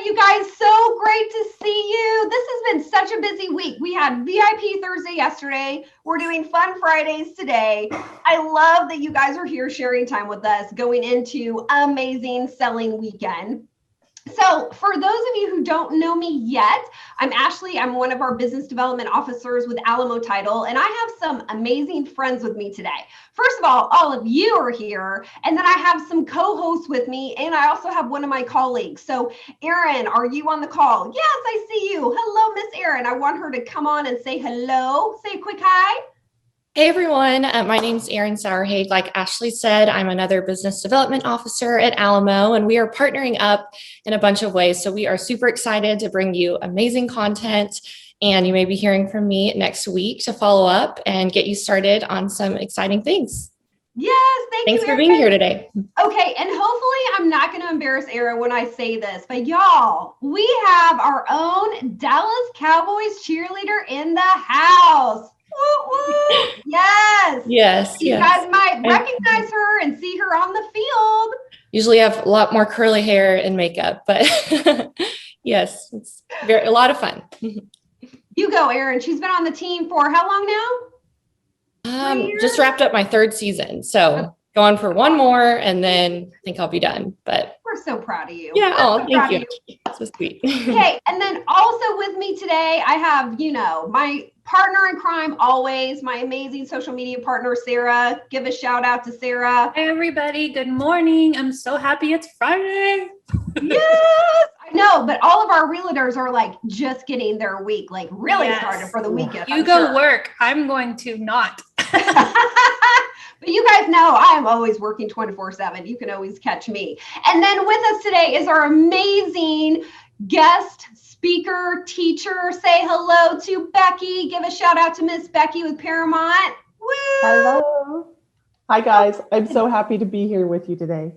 you guys. So great to see you. This has been such a busy week. We had VIP Thursday yesterday. We're doing Fun Fridays today. I love that you guys are here sharing time with us going into amazing selling weekend. So for those of you who don't know me yet, I'm Ashley. I'm one of our business development officers with Alamo Title, and I have some amazing friends with me today. First of all of you are here, and then I have some co-hosts with me, and I also have one of my colleagues. So Erin, are you on the call? Yes, I see you. Hello, Miss Erin. I want her to come on and say hello. Say a quick hi. Hey everyone, my name's Erin Sauerhage. Like Ashley said, I'm another business development officer at Alamo, and we are partnering up in a bunch of ways. So we are super excited to bring you amazing content, and you may be hearing from me next week to follow up and get you started on some exciting things. Yes, Thanks for being here today. Okay, and hopefully I'm not going to embarrass Erin when I say this, but y'all, we have our own Dallas Cowboys cheerleader in the house. Woo, woo. Yes. You guys might recognize her and see her on the field. Usually have a lot more curly hair and makeup, but yes, it's a lot of fun. You go, Erin. She's been on the team for how long now? Just wrapped up my third season. So going for one more and then I think I'll be done. But we're so proud of you. Yeah. Thank you. That's so sweet. Okay. And then also with me today, I have, my partner in crime always, my amazing social media partner, Sarah. Give a shout out to Sarah. Hey, everybody. Good morning. I'm so happy it's Friday. Yes, I know, but all of our realtors are like just getting their week, like really started for the weekend. You go work. I'm going to not. But you guys know I'm always working 24/7. You can always catch me. And then with us today is our amazing guest speaker, teacher. Say hello to Becky. Give a shout out to Miss Becky with Paramount. Woo! Hello. Hi, guys. I'm so happy to be here with you today.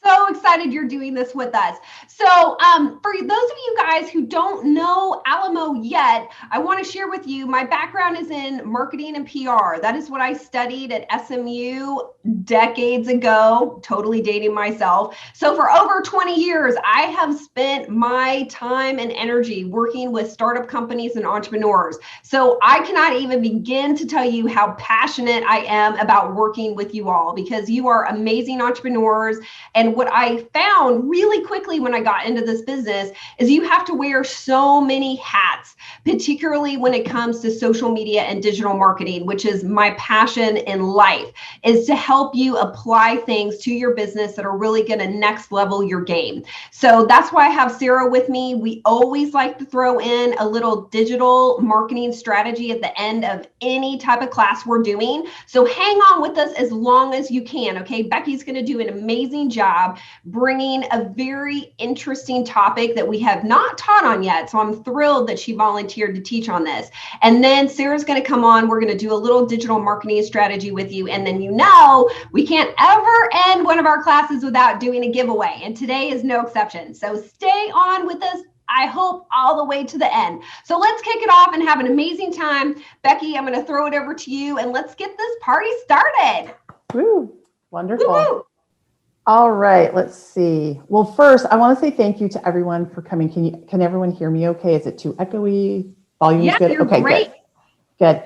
So excited you're doing this with us. So for those of you guys who don't know Alamo yet, I want to share with you, my background is in marketing and PR. That is what I studied at SMU decades ago, totally dating myself. So for over 20 years, I have spent my time and energy working with startup companies and entrepreneurs. So I cannot even begin to tell you how passionate I am about working with you all, because you are amazing entrepreneurs. And what I found really quickly when I got into this business is you have to wear so many hats, particularly when it comes to social media and digital marketing, which is my passion in life, is to help you apply things to your business that are really going to next level your game. So that's why I have Sarah with me. We always like to throw in a little digital marketing strategy at the end of any type of class we're doing. So hang on with us as long as you can. Okay. Becky's going to do an amazing job bringing a very interesting topic that we have not taught on yet. So I'm thrilled that she volunteered to teach on this. And then Sarah's going to come on. We're going to do a little digital marketing strategy with you. And then we can't ever end one of our classes without doing a giveaway. And today is no exception. So stay on with us, I hope, all the way to the end. So let's kick it off and have an amazing time. Becky, I'm going to throw it over to you and let's get this party started. Woo, wonderful. Woo-hoo. All right, let's see. Well, first, I want to say thank you to everyone for coming. Can everyone hear me okay? Is it too echoey? Volume is good? You're okay, great. Good.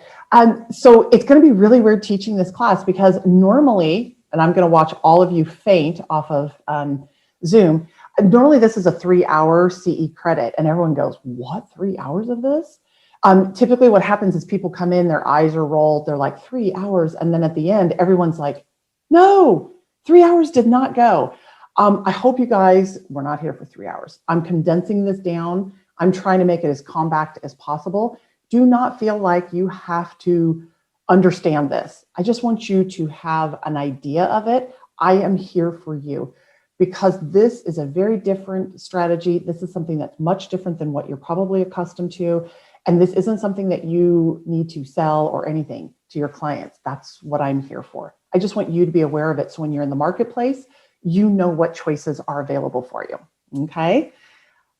So it's going to be really weird teaching this class because normally, and I'm going to watch all of you faint off of Zoom, normally this is a 3-hour CE credit and everyone goes, what, 3 hours of this? Typically what happens is people come in, their eyes are rolled, they're like 3 hours. And then at the end, everyone's like, no, 3 hours did not go. I hope you guys, we're not here for 3 hours. I'm condensing this down. I'm trying to make it as compact as possible. Do not feel like you have to understand this. I just want you to have an idea of it. I am here for you because this is a very different strategy. This is something that's much different than what you're probably accustomed to. And this isn't something that you need to sell or anything to your clients. That's what I'm here for. I just want you to be aware of it. So when you're in the marketplace, you know what choices are available for you. Okay.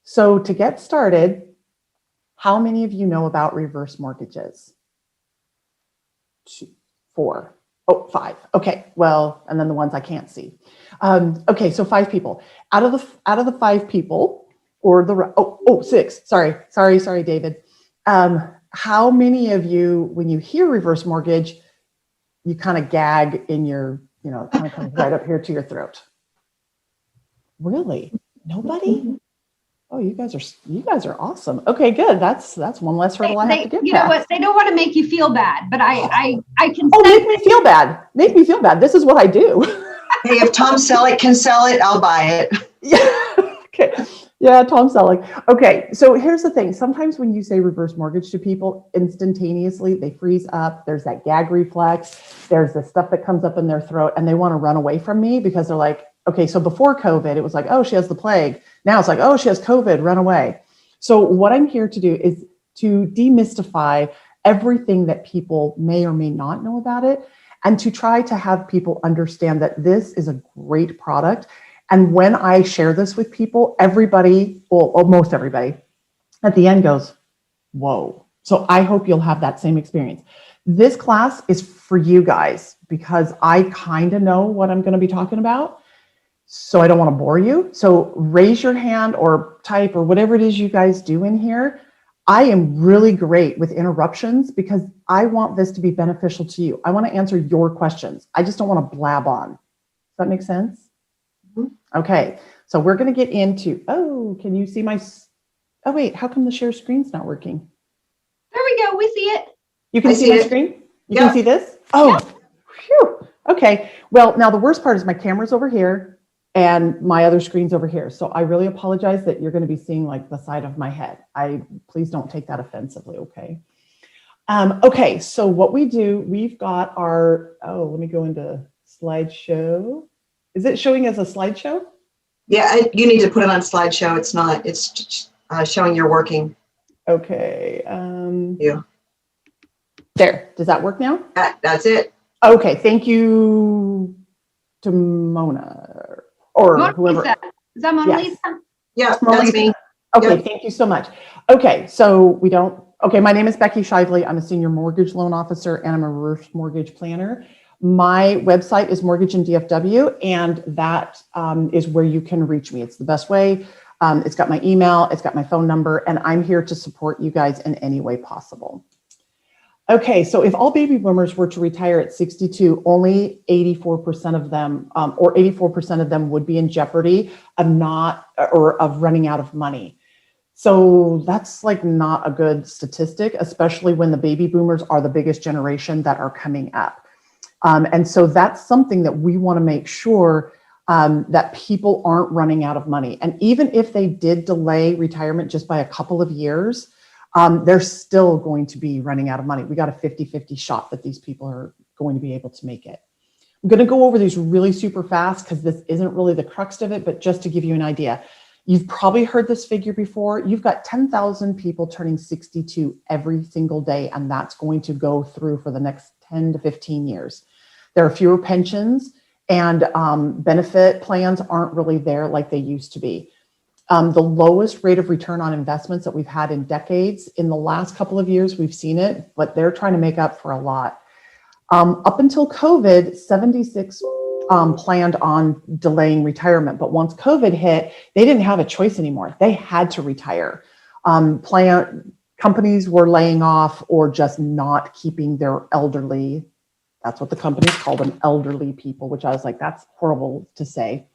So to get started, how many of you know about reverse mortgages? 2, 4, 5. Okay. Well, and then the ones I can't see. Okay. So 5 people out of the 5 people, or six. Sorry, David. How many of you, when you hear reverse mortgage, you kind of gag in your, it kind of comes right up here to your throat? Really? Nobody? Oh, you guys are awesome. Okay, good. That's one less hurdle I have to get You past. know what? They don't want to make you feel bad, but I can. Oh, make me feel bad. Make me feel bad. This is what I do. Hey, if Tom Selleck can sell it, I'll buy it. Yeah. Okay. Yeah, Tom Selleck. Okay. So here's the thing. Sometimes when you say reverse mortgage to people, instantaneously they freeze up. There's that gag reflex. There's the stuff that comes up in their throat, and they want to run away from me because they're like, okay, so before COVID, it was like, oh, she has the plague. Now it's like, oh, she has COVID, run away. So what I'm here to do is to demystify everything that people may or may not know about it, and to try to have people understand that this is a great product. And when I share this with people, everybody, or most everybody, at the end goes, whoa. So I hope you'll have that same experience. This class is for you guys because I kind of know what I'm going to be talking about. So I don't want to bore you. So raise your hand or type or whatever it is you guys do in here. I am really great with interruptions because I want this to be beneficial to you. I want to answer your questions. I just don't want to blab on. Does that make sense? Mm-hmm. Okay. So we're going to get into, can you see oh wait, how come the share screen's not working? There we go. We see it. You can see my screen? You can see this? Yeah. Phew. Okay. Well, now the worst part is my camera's over here and my other screen's over here. So I really apologize that you're going to be seeing like the side of my head. Please don't take that offensively, okay? Okay, so what we do, we've got our, let me go into slideshow. Is it showing as a slideshow? Yeah, you need to put it on slideshow. It's not, it's showing you're working. Okay. Yeah. There, does that work now? That's it. Okay, thank you to Mona or Mona whoever. Lisa. Is that Mona Yes. Lisa? Yeah, Mona that's Lisa. me. Okay, Yep. Thank you so much. Okay, so my name is Becky Shively. I'm a senior mortgage loan officer and I'm a reverse mortgage planner. My website is Mortgage in DFW, and that is where you can reach me. It's the best way. It's got my email, it's got my phone number, and I'm here to support you guys in any way possible. Okay, so if all baby boomers were to retire at 62, only 84% of them, or 84% of them would be in jeopardy of running out of money. So that's like not a good statistic, especially when the baby boomers are the biggest generation that are coming up. And so that's something that we want to make sure that people aren't running out of money. And even if they did delay retirement just by a couple of years, they're still going to be running out of money. We got a 50-50 shot that these people are going to be able to make it. I'm going to go over these really super fast because this isn't really the crux of it, but just to give you an idea. You've probably heard this figure before. You've got 10,000 people turning 62 every single day, and that's going to go through for the next 10 to 15 years. There are fewer pensions, and benefit plans aren't really there like they used to be. The lowest rate of return on investments that we've had in decades. In the last couple of years, we've seen it, but they're trying to make up for a lot. Up until COVID, 76 planned on delaying retirement. But once COVID hit, they didn't have a choice anymore. They had to retire. Companies were laying off or just not keeping their elderly. That's what the companies call them, elderly people, which I was like, that's horrible to say.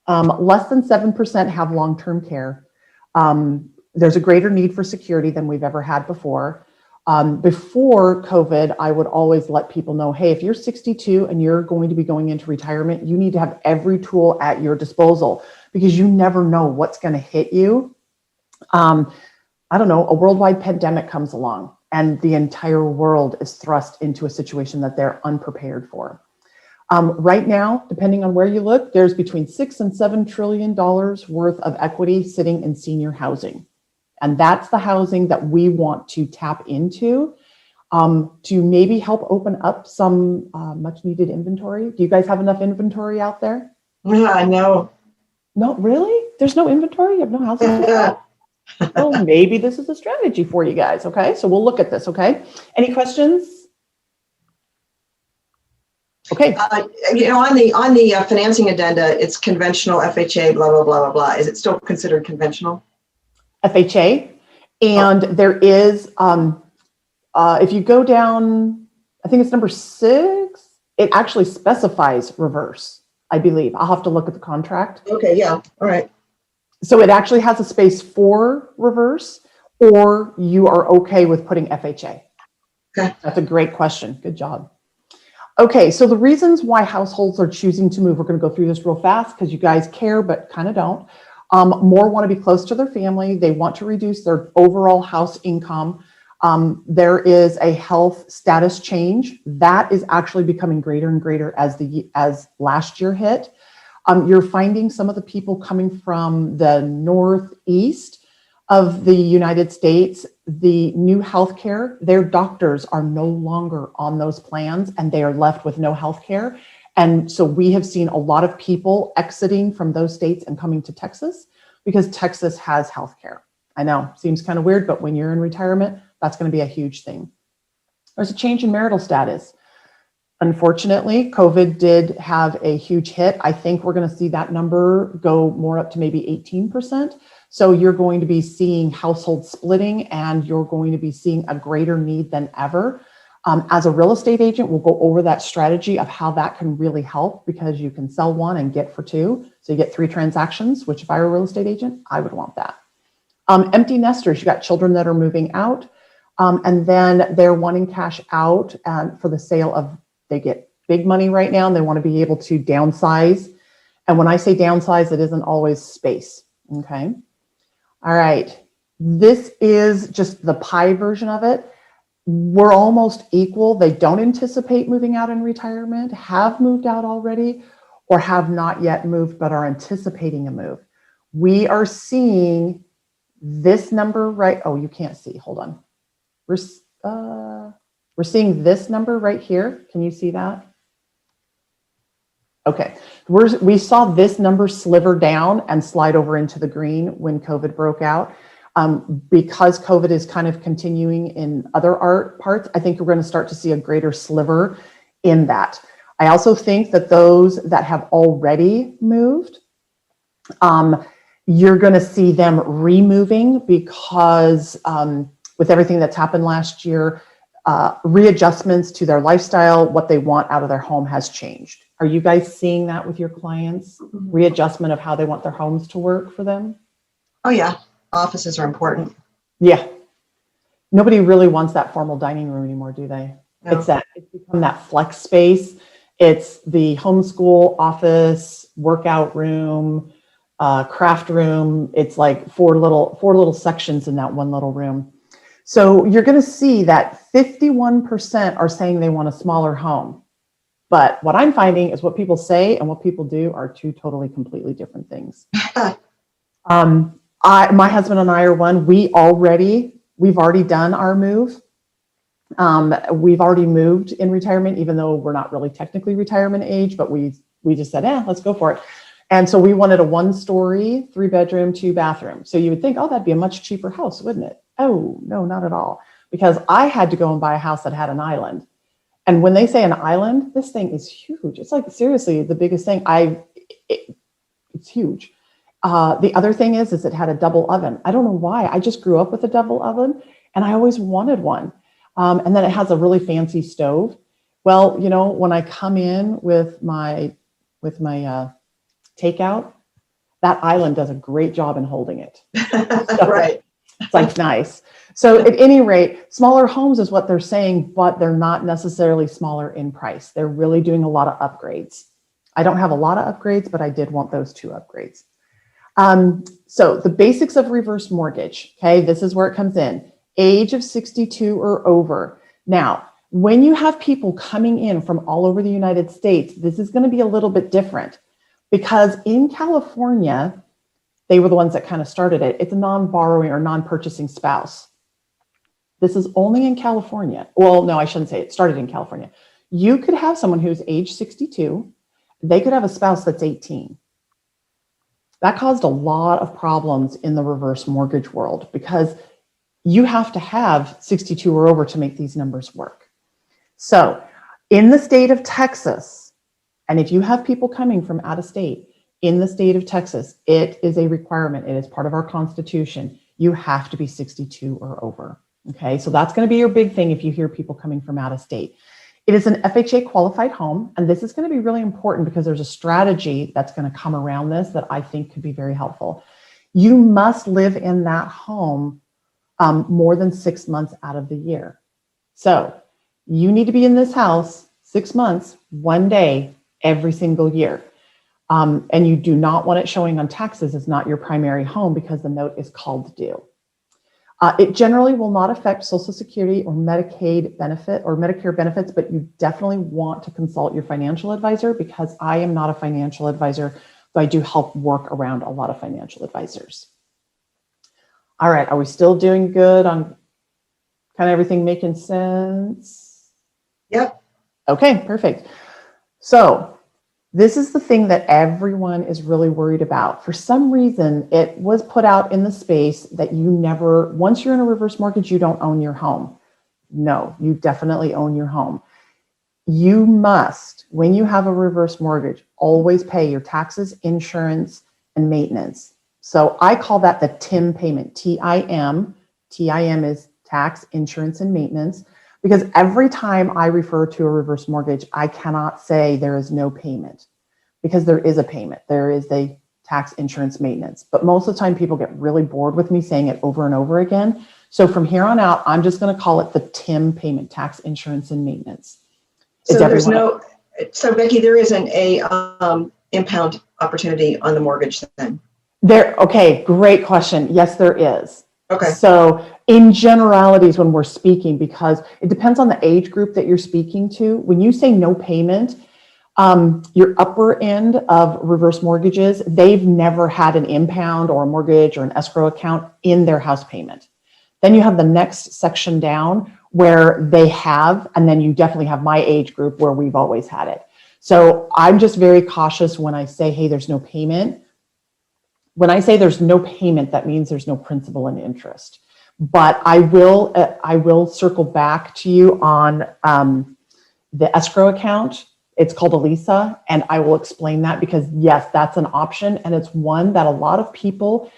Less than 7% have long-term care. There's a greater need for security than we've ever had before. Before COVID, I would always let people know, hey, if you're 62 and you're going to be going into retirement, you need to have every tool at your disposal because you never know what's going to hit you. I don't know, a worldwide pandemic comes along and the entire world is thrust into a situation that they're unprepared for. Right now, depending on where you look, there's between $6 and $7 trillion worth of equity sitting in senior housing. And that's the housing that we want to tap into to maybe help open up some much needed inventory. Do you guys have enough inventory out there? Yeah, no. No, really? There's no inventory? You have no housing? Well, maybe this is a strategy for you guys. Okay, so we'll look at this. Okay, any questions? Okay. On the financing addenda, it's conventional FHA, blah, blah, blah, blah, blah. Is it still considered conventional? FHA. And there is, if you go down, I think it's number 6, it actually specifies reverse, I believe. I'll have to look at the contract. Okay, yeah, all right. So it actually has a space for reverse, or you are okay with putting FHA. Okay. That's a great question. Good job. Okay, so the reasons why households are choosing to move, we're going to go through this real fast because you guys care, but kind of don't. More want to be close to their family. They want to reduce their overall house income. There is a health status change that is actually becoming greater and greater as last year hit. You're finding some of the people coming from the northeast of the United States, the new healthcare, their doctors are no longer on those plans and they are left with no healthcare. And so we have seen a lot of people exiting from those states and coming to Texas because Texas has healthcare. I know, seems kind of weird, but when you're in retirement, that's going to be a huge thing. There's a change in marital status. Unfortunately, COVID did have a huge hit. I think we're going to see that number go more up to maybe 18%. So you're going to be seeing household splitting and you're going to be seeing a greater need than ever. As a real estate agent, we'll go over that strategy of how that can really help because you can sell one and get for 2. So you get 3 transactions, which if I were a real estate agent, I would want that. Empty nesters, you got children that are moving out and then they're wanting cash out for the sale of, they get big money right now and they want to be able to downsize. And when I say downsize, it isn't always space. Okay. All right. This is just the pie version of it. We're almost equal. They don't anticipate moving out in retirement, have moved out already, or have not yet moved, but are anticipating a move. We are seeing this number right. Oh, you can't see. Hold on. We're seeing this number right here. Can you see that? Okay. We saw this number sliver down and slide over into the green when COVID broke out. Because COVID is kind of continuing in other parts, I think we're going to start to see a greater sliver in that. I also think that those that have already moved, you're going to see them removing because with everything that's happened last year, readjustments to their lifestyle, what they want out of their home has changed. Are you guys seeing that with your clients? Readjustment of how they want their homes to work for them? Oh, yeah. Offices are important. Yeah. Nobody really wants that formal dining room anymore, do they? No. It's become that flex space. It's the homeschool office, workout room, craft room. It's like four little sections in that one little room. So you're going to see that 51% are saying they want a smaller home. But what I'm finding is what people say and what people do are 2 totally completely different things. My husband and I are one. We've already done our move. We've already moved in retirement, even though we're not really technically retirement age, but we just said, let's go for it. And so we wanted a 1-story, 3-bedroom, 2-bathroom. So you would think, that'd be a much cheaper house, wouldn't it? Oh, no, not at all. Because I had to go and buy a house that had an island. And when they say an island, this thing is huge. It's like seriously the biggest thing. It's huge. The other thing is it had a double oven. I don't know why. I just grew up with a double oven and I always wanted one. And then it has a really fancy stove. Well, when I come in with my takeout, that island does a great job in holding it. Right. It's like nice. So at any rate, smaller homes is what they're saying, but they're not necessarily smaller in price. They're really doing a lot of upgrades. I don't have a lot of upgrades, but I did want those 2 upgrades. So the basics of reverse mortgage, okay, this is where it comes in. Age of 62 or over. Now, when you have people coming in from all over the United States, this is going to be a little bit different because in California, they were the ones that kind of started it. It's a non-borrowing or non-purchasing spouse. This is only in California. Well, no, I shouldn't say it started in California. You could have someone who's age 62. They could have a spouse that's 18. That caused a lot of problems in the reverse mortgage world because you have to have 62 or over to make these numbers work. So in the state of Texas, and if you have people coming from out of state, in the state of Texas, it is a requirement. It is part of our Constitution. you have to be 62 or over. Okay, so that's going to be your big thing if you hear people coming from out of state. It is an FHA qualified home, and this is going to be really important because there's a strategy that's going to come around this that I think could be very helpful. You must live in that home more than 6 months out of the year. So you need to be in this house 6 months, 1 day, every single year. And you do not want it showing on taxes as not your primary home because the note is called due. It generally will not affect Social Security or Medicaid benefit or Medicare benefits, but you definitely want to consult your financial advisor because I am not a financial advisor, but I do help work around a lot of financial advisors. All right, are we still doing good on kind of everything making sense? Yep. Okay, perfect. So this is the thing that everyone is really worried about. For some reason, it was put out in the space that you never, once you're in a reverse mortgage, you don't own your home. No, you definitely own your home. You must, when you have a reverse mortgage, always pay your taxes, insurance, and maintenance. So I call that the TIM payment, T-I-M. T-I-M is tax, insurance, and maintenance. Because every time I refer to a reverse mortgage, I cannot say there is no payment because there is a payment. There is a tax, insurance, maintenance. But most of the time people get really bored with me saying it over and over again. So from here on out, I'm just going to call it the TIM payment, tax, insurance, and maintenance. So there's no, so Becky, there isn't a impound opportunity on the mortgage then? Okay, great question. Yes, there is. Okay. So in generalities, when we're speaking, because it depends on the age group that you're speaking to, when you say no payment, your upper end of reverse mortgages, they've never had an impound or a mortgage or an escrow account in their house payment. Then you have the next section down where they have, and then you definitely have my age group where we've always had it. So I'm just very cautious when I say, hey, there's no payment. When I say there's no payment, that means there's no principal and interest. But I will circle back to you on the escrow account. It's called a LISA, and I will explain that because yes, that's an option, and it's one that a lot of people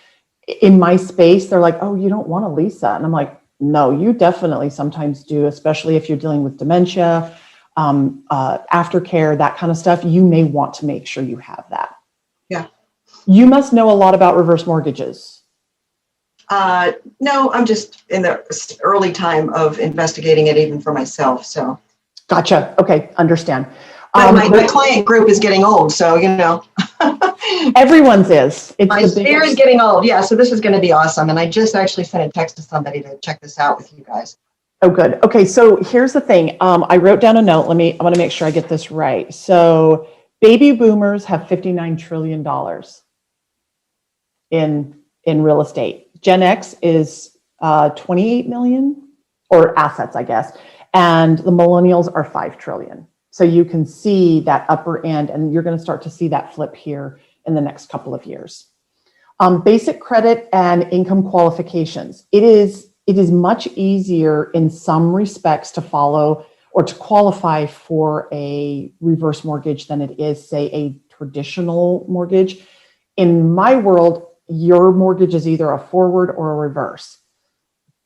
in my space, they're like, oh, you don't want a LISA, and I'm like, no, you definitely sometimes do, especially if you're dealing with dementia, aftercare, that kind of stuff. You may want to make sure you have that. Yeah. You must know a lot about reverse mortgages. No, I'm just in the early time of investigating it even for myself. So. Gotcha. Okay. Understand. My client group is getting old. So, you know. Everyone's is. My sphere is getting old. Yeah. So this is going to be awesome. And I just actually sent a text to somebody to check this out with you guys. Oh, good. Okay. So here's the thing. I wrote down a note. I want to make sure I get this right. So baby boomers have $59 trillion in real estate. Gen X is 28 million, or assets, I guess. And the millennials are 5 trillion. So you can see that upper end, and you're going to start to see that flip here in the next couple of years. Basic credit and income qualifications. It is much easier in some respects to follow or to qualify for a reverse mortgage than it is, say, a traditional mortgage. In my world, your mortgage is either a forward or a reverse.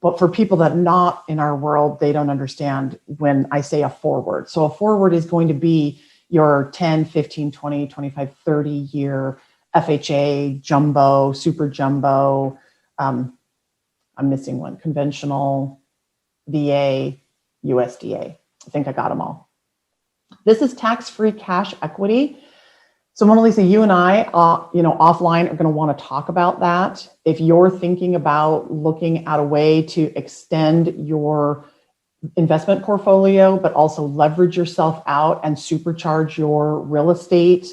But for people that are not in our world, they don't understand when I say a forward. So a forward is going to be your 10, 15, 20, 25, 30 year FHA, jumbo, super jumbo. I'm missing one, conventional, VA, USDA. I think I got them all. This is tax-free cash equity. So Mona Lisa, you and I, offline are going to want to talk about that. If you're thinking about looking at a way to extend your investment portfolio, but also leverage yourself out and supercharge your real estate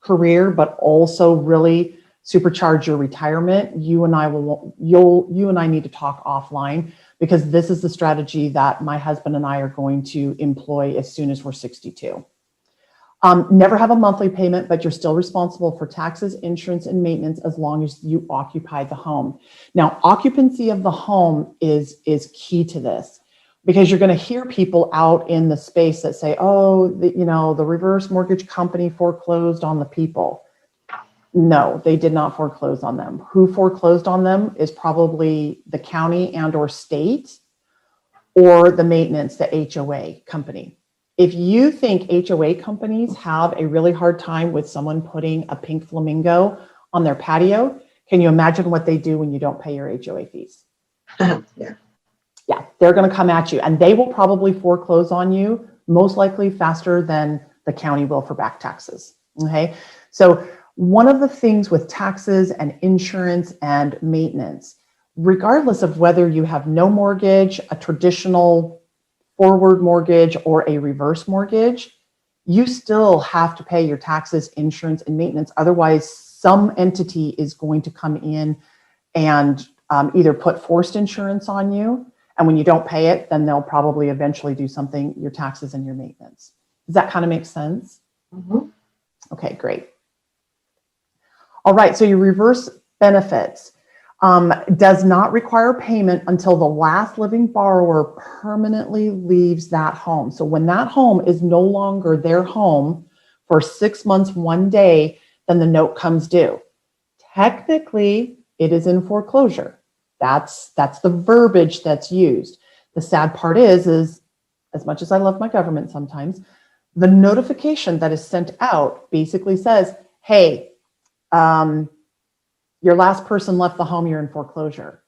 career, but also really supercharge your retirement, you and I need to talk offline, because this is the strategy that my husband and I are going to employ as soon as we're 62. Never have a monthly payment, but you're still responsible for taxes, insurance, and maintenance as long as you occupy the home. Now, occupancy of the home is key to this, because you're going to hear people out in the space that say, oh, the reverse mortgage company foreclosed on the people. No, they did not foreclose on them. Who foreclosed on them is probably the county and or state or the maintenance, the HOA company. If you think HOA companies have a really hard time with someone putting a pink flamingo on their patio, can you imagine what they do when you don't pay your HOA fees? Yeah. Yeah, they're going to come at you, and they will probably foreclose on you most likely faster than the county will for back taxes. Okay. So one of the things with taxes and insurance and maintenance, regardless of whether you have no mortgage, a traditional forward mortgage, or a reverse mortgage, you still have to pay your taxes, insurance, and maintenance. Otherwise, some entity is going to come in and either put forced insurance on you. And when you don't pay it, then they'll probably eventually do something, your taxes and your maintenance. Does that kind of make sense? Mhm. Okay, great. All right, so your reverse benefits does not require payment until the last living borrower permanently leaves that home. So when that home is no longer their home for 6 months, 1 day, then the note comes due. Technically, it is in foreclosure. That's the verbiage that's used. The sad part is as much as I love my government sometimes, the notification that is sent out basically says, hey, your last person left the home, you're in foreclosure.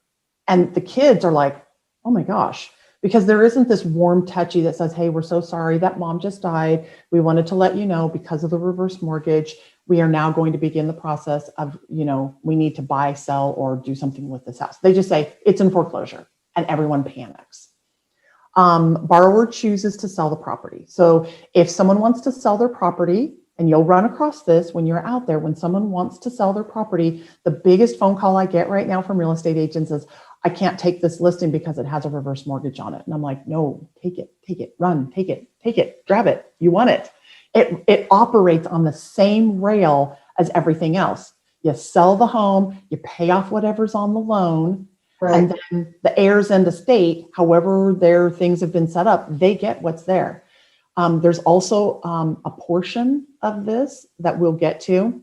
And the kids are like, oh my gosh, because there isn't this warm touchy that says, hey, we're so sorry that mom just died. We wanted to let you know because of the reverse mortgage, we are now going to begin the process of, we need to buy, sell, or do something with this house. They just say it's in foreclosure and everyone panics. Borrower chooses to sell the property. So if someone wants to sell their property, and you'll run across this when you're out there, when someone wants to sell their property, the biggest phone call I get right now from real estate agents is, I can't take this listing because it has a reverse mortgage on it. And I'm like, no, take it, run, take it, grab it. You want it. It operates on the same rail as everything else. You sell the home, you pay off whatever's on the loan, Right. and then the heirs and estate, however their things have been set up, they get what's there. There's also a portion of this that we'll get to.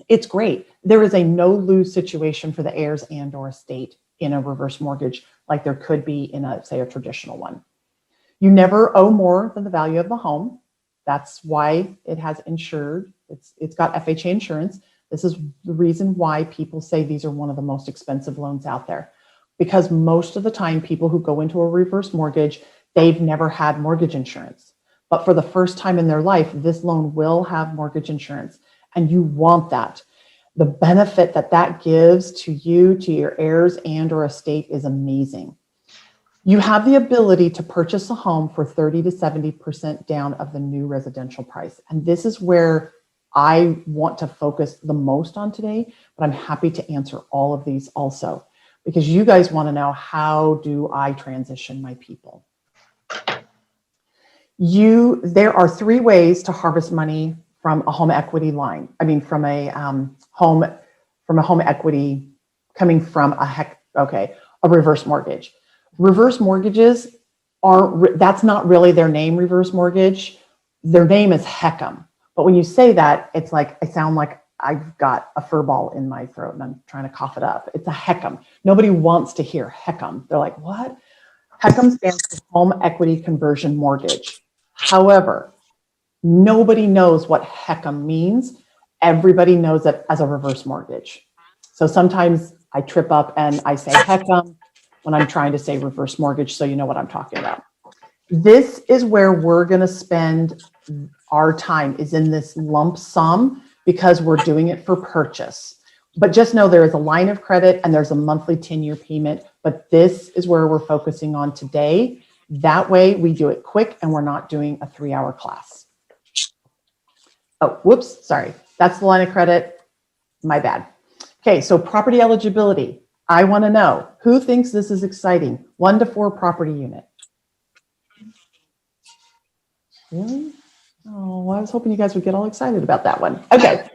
It's great. There is a no-lose situation for the heirs and or estate in a reverse mortgage, like there could be in a traditional one. You never owe more than the value of the home. That's why it has insured. It's got FHA insurance. This is the reason why people say these are one of the most expensive loans out there, because most of the time people who go into a reverse mortgage, they've never had mortgage insurance. But for the first time in their life, this loan will have mortgage insurance, and you want that. The benefit that gives to you, to your heirs and or estate is amazing. You have the ability to purchase a home for 30 to 70% down of the new residential price. And this is where I want to focus the most on today, but I'm happy to answer all of these also, because you guys want to know, how do I transition my people? There are 3 ways to harvest money from a home equity line. I mean, from a home equity coming from a reverse mortgage. Reverse mortgages that's not really their name, reverse mortgage. Their name is HECM. But when you say that, it's like, I sound like I've got a fur ball in my throat and I'm trying to cough it up. It's a HECM. Nobody wants to hear HECM. They're like, what? HECM stands for Home Equity Conversion Mortgage. However, nobody knows what HECM means. Everybody knows it as a reverse mortgage. So sometimes I trip up and I say HECM when I'm trying to say reverse mortgage, so you know what I'm talking about. This is where we're going to spend our time, is in this lump sum, because we're doing it for purchase. But just know there is a line of credit and there's a monthly 10-year payment, but this is where we're focusing on today. That way we do it quick and we're not doing a 3-hour class. Oh, whoops, sorry. That's the line of credit. My bad. Okay, so property eligibility. I want to know, who thinks this is exciting? 1 to 4 property unit. Really? Oh, I was hoping you guys would get all excited about that one. Okay.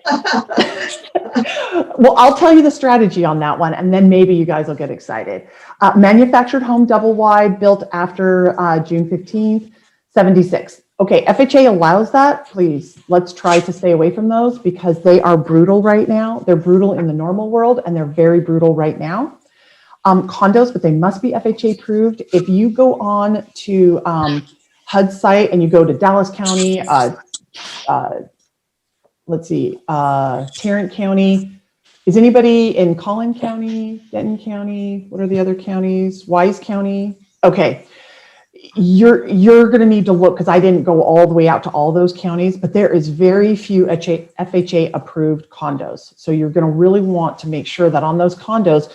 Well, I'll tell you the strategy on that one, and then maybe you guys will get excited. Manufactured home, double wide, built after June 15th, 76. Okay, FHA allows that. Please, let's try to stay away from those because they are brutal right now. They're brutal in the normal world and they're very brutal right now. Condos, but they must be FHA approved. If you go on to HUD's site and you go to Dallas County, Tarrant County. Is anybody in Collin County, Denton County? What are the other counties? Wise County? Okay. You're going to need to look because I didn't go all the way out to all those counties, but there is very few FHA approved condos. So you're going to really want to make sure that on those condos,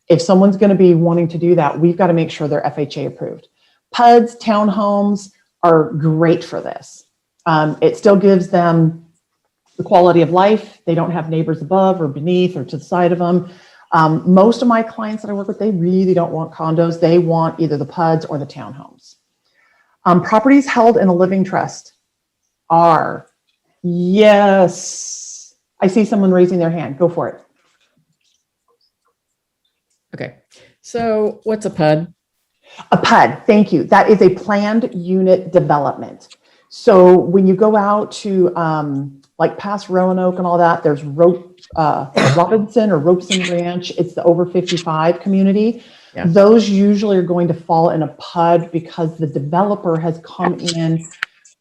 if someone's going to be wanting to do that, we've got to make sure they're FHA approved. PUDs, townhomes are great for this. It still gives them the quality of life. They don't have neighbors above or beneath or to the side of them. Most of my clients that I work with, they really don't want condos. They want either the PUDs or the townhomes. Properties held in a living trust are, yes. I see someone raising their hand. Go for it. Okay. So what's a PUD? A PUD, thank you. That is a planned unit development. So when you go out to like past Roanoke and all that, there's Robinson or Robeson Ranch. It's the over 55 community. Yeah. Those usually are going to fall in a PUD because the developer has come in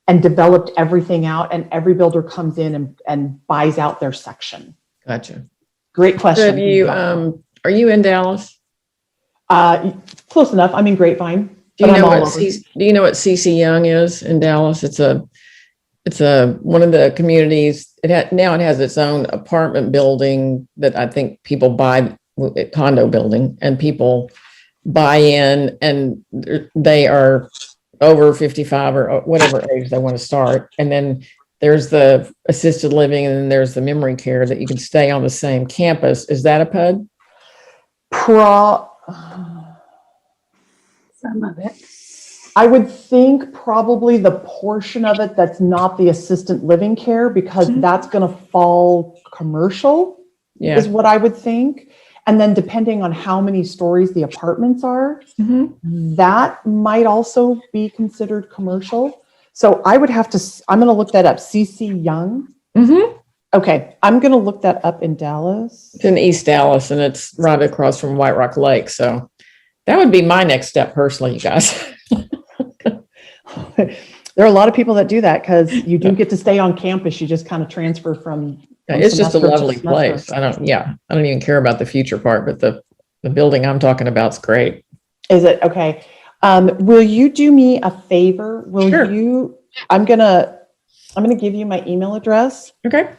and developed everything out, and every builder comes in and buys out their section. Gotcha. Great question. So have you, are you in Dallas? Close enough. I'm in Grapevine. Do you but I'm know all what over. do you know what CC Young is in Dallas? It's a one of the communities. Now it has its own apartment building that I think people buy, condo building, and people buy in, and they are over 55 or whatever age they want to start. And then there's the assisted living, and then there's the memory care that you can stay on the same campus. Is that a PUD? Some of it. I would think probably the portion of it that's not the assistant living care, because that's going to fall commercial, Yeah. is what I would think. And then depending on how many stories the apartments are, that might also be considered commercial. So I would have to, I'm going to look that up. CC Young. Okay. I'm going to look that up in Dallas. It's in East Dallas, and it's right across from White Rock Lake. So that would be my next step personally, you guys. There are a lot of people that do that because you do get to stay on campus. You just kind of transfer from. It's just a semester to lovely semester. place. I don't even care about the future part, but the building I'm talking about is great. Is it? Okay. Will you do me a favor? Will Sure. you, I'm gonna give you my email address. Okay.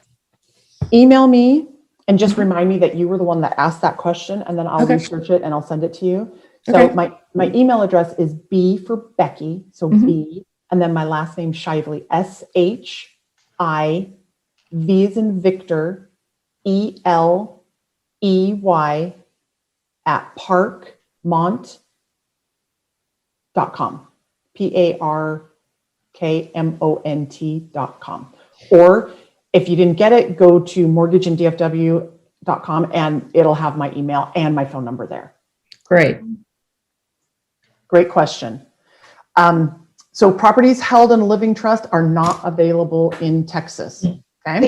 Email me and just remind me that you were the one that asked that question, and then I'll Okay. research it and I'll send it to you. So Okay. my email address is B for Becky. So B, and then my last name Shively, SHIV as in Victor, ELEY at parkmont.com, PARKMONT.com. Or if you didn't get it, go to mortgageanddfw.com and it'll have my email and my phone number there. Great. Great question. So properties held in a living trust are not available in Texas. They Okay.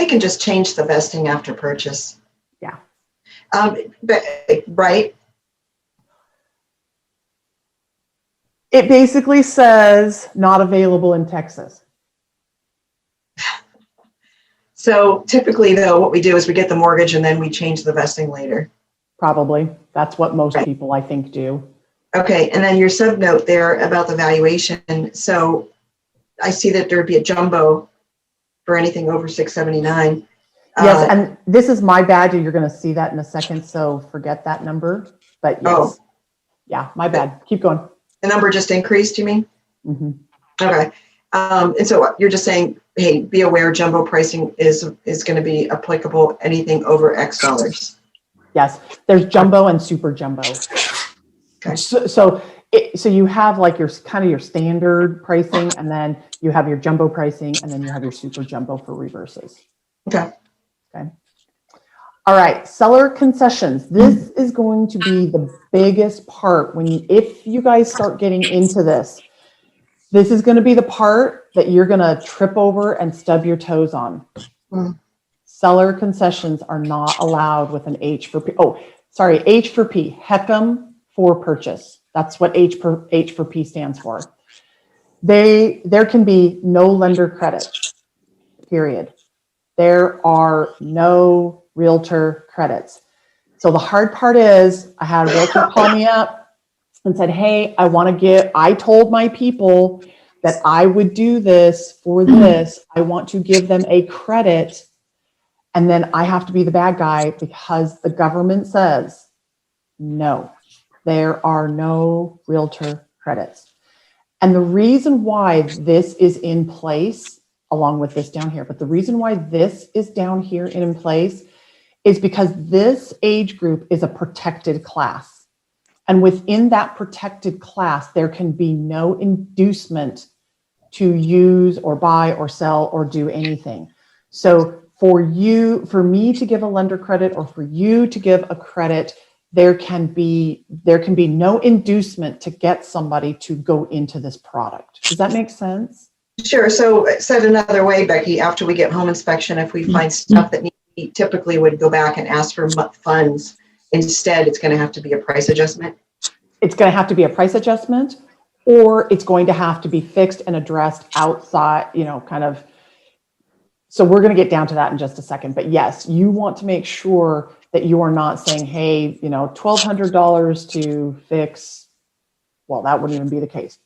can just change the vesting after purchase. Yeah. But right. It basically says not available in Texas. So typically though, what we do is we get the mortgage and then we change the vesting later. Probably. That's what most Right. people I think do. Okay. And then your subnote there about the valuation. So I see that there'd be a jumbo for anything over 679. Yes, and this is my bad. You're going to see that in a second, so forget that number. But yes, Oh. Yeah, my bad. Keep going. The number just increased, you mean? Mhm. Okay. And so you're just saying, hey, be aware jumbo pricing is going to be applicable anything over X dollars. Yes, there's jumbo and super jumbo. Okay. So you have like your kind of your standard pricing, and then you have your jumbo pricing, and then you have your super jumbo for reverses. Okay. Okay. All right, seller concessions. This is going to be the biggest part if you guys start getting into this. This is going to be the part that you're going to trip over and stub your toes on. Seller concessions are not allowed with an H for P. Oh, sorry, H for P, HECM for purchase. That's what H for P stands for. There can be no lender credit, period. There are no realtor credits. So the hard part is I had a realtor call me up and said, hey, I told my people that I would do this for this. I want to give them a credit. And then I have to be the bad guy because the government says, no, there are no realtor credits. And the reason why this is in place, along with this down here, but the reason why this is down here and in place is because this age group is a protected class. And within that protected class, there can be no inducement to use or buy or sell or do anything. So for me to give a lender credit or for you to give a credit, there can be no inducement to get somebody to go into this product. Does that make sense? Sure. So said another way, Becky, after we get home inspection, if we find stuff that typically would go back and ask for funds, instead it's going to have to be a price adjustment. It's going to have to be a price adjustment, or it's going to have to be fixed and addressed outside, so we're going to get down to that in just a second. But yes, you want to make sure that you are not saying, hey, $1,200 to fix, well, that wouldn't even be the case.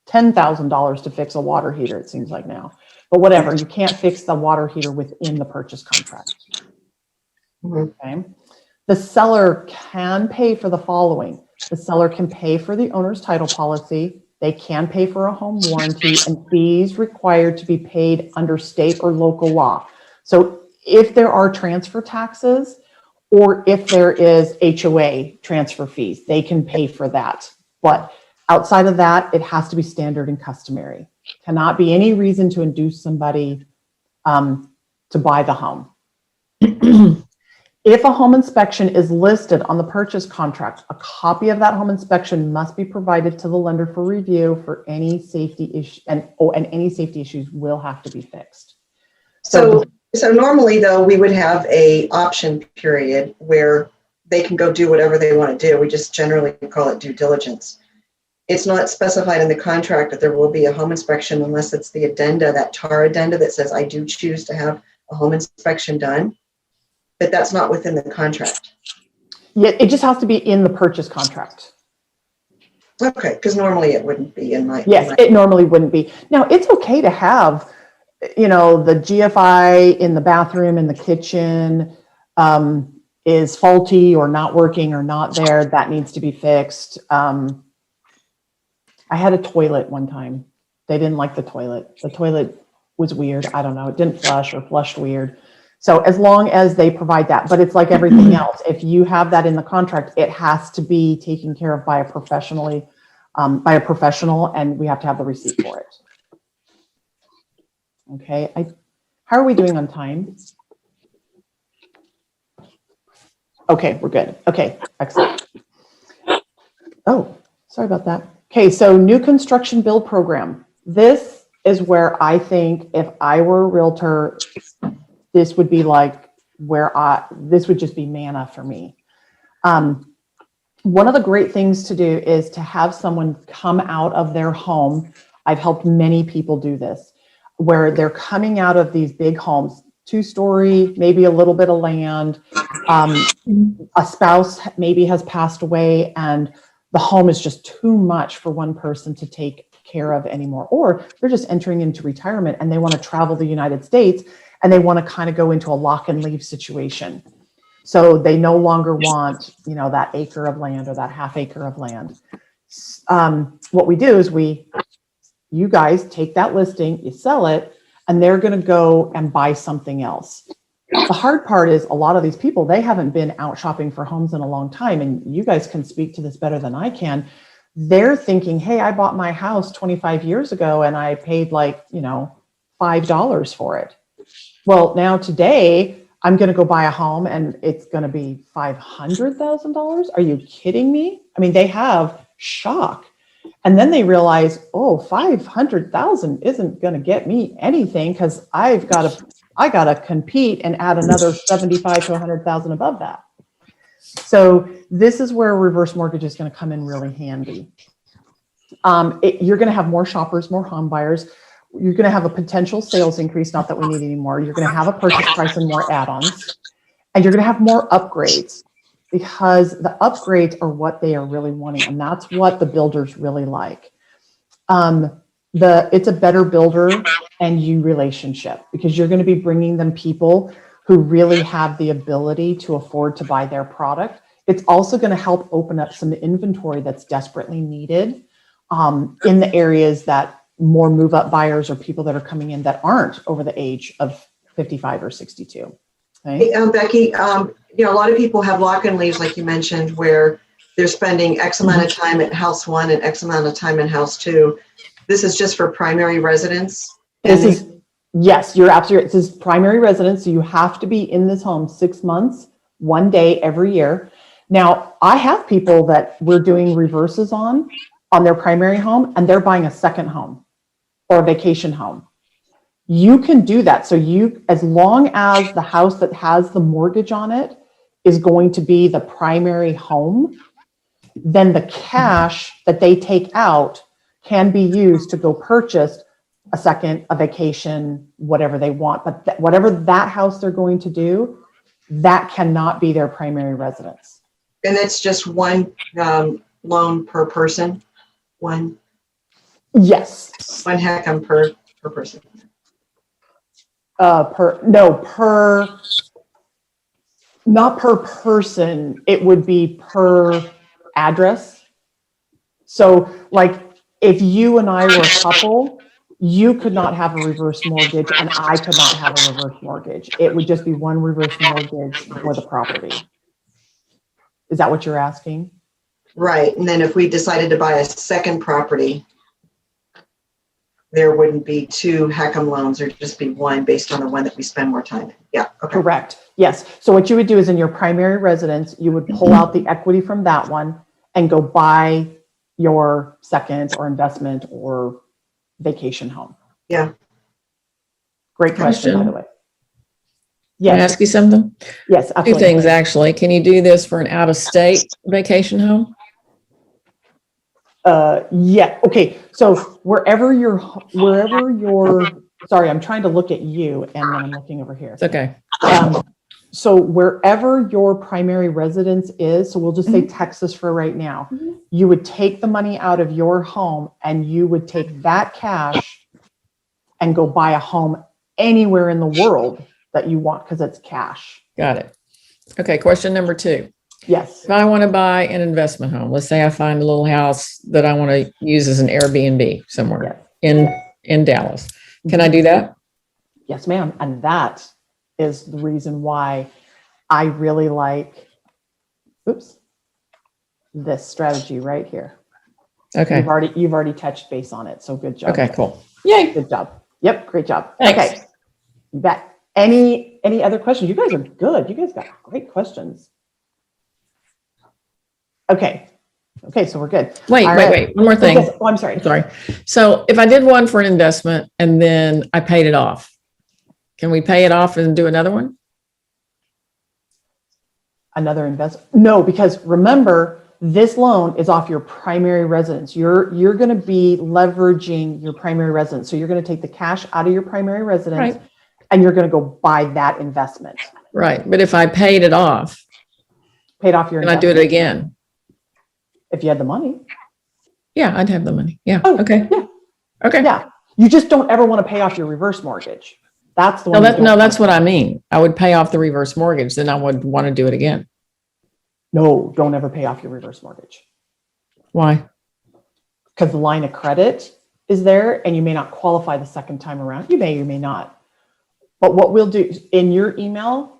$10,000 to fix a water heater, it seems like now. But whatever, you can't fix the water heater within the purchase contract. Okay. The seller can pay for the following. The seller can pay for the owner's title policy. They can pay for a home warranty and fees required to be paid under state or local law. So if there are transfer taxes or if there is HOA transfer fees, they can pay for that. But outside of that, it has to be standard and customary. Cannot be any reason to induce somebody to buy the home. If a home inspection is listed on the purchase contract, a copy of that home inspection must be provided to the lender for review for any safety issue, and any safety issues will have to be fixed. So normally though, we would have a option period where they can go do whatever they want to do. We just generally call it due diligence. It's not specified in the contract that there will be a home inspection unless it's the addenda, that TAR addenda that says I do choose to have a home inspection done. But that's not within the contract. Yeah, it just has to be in the purchase contract. Okay, because normally it wouldn't be in my. Yes, it normally wouldn't be. Now, it's okay to have, the GFI in the bathroom, in the kitchen is faulty or not working or not there. That needs to be fixed. I had a toilet one time. They didn't like the toilet. The toilet was weird. I don't know. It didn't flush or flushed weird. So as long as they provide that, but it's like everything else. If you have that in the contract, it has to be taken care of by a professional, and we have to have the receipt for it. Okay. How are we doing on time? Okay, we're good. Okay, excellent. Oh, sorry about that. Okay, so new construction build program. This is where I think if I were a realtor, this would be like this would just be manna for me. One of the great things to do is to have someone come out of their home. I've helped many people do this, where they're coming out of these big homes, 2-story, maybe a little bit of land. A spouse maybe has passed away and the home is just too much for one person to take care of anymore. Or they're just entering into retirement and they want to travel the United States and they want to kind of go into a lock and leave situation. So they no longer want, that acre of land or that half acre of land. What we do is you guys take that listing, you sell it, and they're going to go and buy something else. The hard part is a lot of these people, they haven't been out shopping for homes in a long time. And you guys can speak to this better than I can. They're thinking, hey, I bought my house 25 years ago and I paid $5 for it. Well, now today I'm going to go buy a home and it's going to be $500,000. Are you kidding me? I mean, they have shock. And then they realize, oh, 500,000 isn't going to get me anything because I got to compete and add another 75 to 100,000 above that. So this is where reverse mortgage is going to come in really handy. You're going to have more shoppers, more home buyers. You're going to have a potential sales increase, not that we need any more. You're going to have a purchase price and more add-ons. And you're going to have more upgrades because the upgrades are what they are really wanting. And that's what the builders really like. It's a better builder and you relationship because you're going to be bringing them people who really have the ability to afford to buy their product. It's also going to help open up some inventory that's desperately needed in the areas that more move-up buyers or people that are coming in that aren't over the age of 55 or 62. Okay? Hey, Becky, a lot of people have lock-in leaves, like you mentioned, where they're spending X amount of time at house one and X amount of time in house two. This is just for primary residence. Yes, you're absolutely right. This is primary residence. So you have to be in this home 6 months, 1 day every year. Now, I have people that we're doing reverses on their primary home, and they're buying a second home or a vacation home. You can do that. So as long as the house that has the mortgage on it is going to be the primary home, then the cash that they take out can be used to go purchase a second, a vacation, whatever they want. But whatever that house they're going to do, that cannot be their primary residence. And it's just one loan per person? One Yes. HECM per person. Not per person. It would be per address. So like if you and I were a couple, you could not have a reverse mortgage and I could not have a reverse mortgage. It would just be one reverse mortgage for the property. Is that what you're asking? Right. And then if we decided to buy a second property, there wouldn't be two HECM loans, there'd just be one based on the one that we spend more time in. Yeah. Okay. Correct. Yes. So what you would do is in your primary residence, you would pull out the equity from that one and go buy your second or investment or vacation home. Yeah. Great question, by the way. Can I Yes. ask you something? Yes. Two Absolutely. things, actually. Can you do this for an out-of-state vacation home? Yeah. Okay. So wherever you're, sorry, I'm trying to look at you and then I'm looking over here. It's okay. So wherever your primary residence is, so we'll just say Texas for right now, you would take the money out of your home and you would take that cash and go buy a home anywhere in the world that you want because it's cash. Got it. Okay, question number 2. Yes. If I want to buy an investment home, let's say I find a little house that I want to use as an Airbnb somewhere in Dallas. Can I do that? Yes, ma'am. And that is the reason why I really like, this strategy right here. Okay. You've already touched base on it. So good job. Okay, cool. Yay. Good job. Yep. Great job. Thanks. Okay. You bet. Any other questions? You guys are good. You guys got great questions. Okay. Okay. So we're good. Wait. All right. One more thing. Yes. Oh, I'm sorry. Sorry. So if I did one for an investment and then I paid it off, can we pay it off and do another one? Another investment? No, because remember, this loan is off your primary residence. You're going to be leveraging your primary residence. So you're going to take the cash out of your primary residence Right. and you're going to go buy that investment. Right. But if I paid it off, Paid off your can I do it again? if you had the money. Yeah, I'd have the money. Yeah. Oh, Okay. yeah. Okay. Yeah. You just don't ever want to pay off your reverse mortgage. That's the one. That's what I mean. I would pay off the reverse mortgage, then I would want to do it again. No, don't ever pay off your reverse mortgage Why? because the line of credit is there and you may not qualify the second time around. You may not. But what we'll do in your email,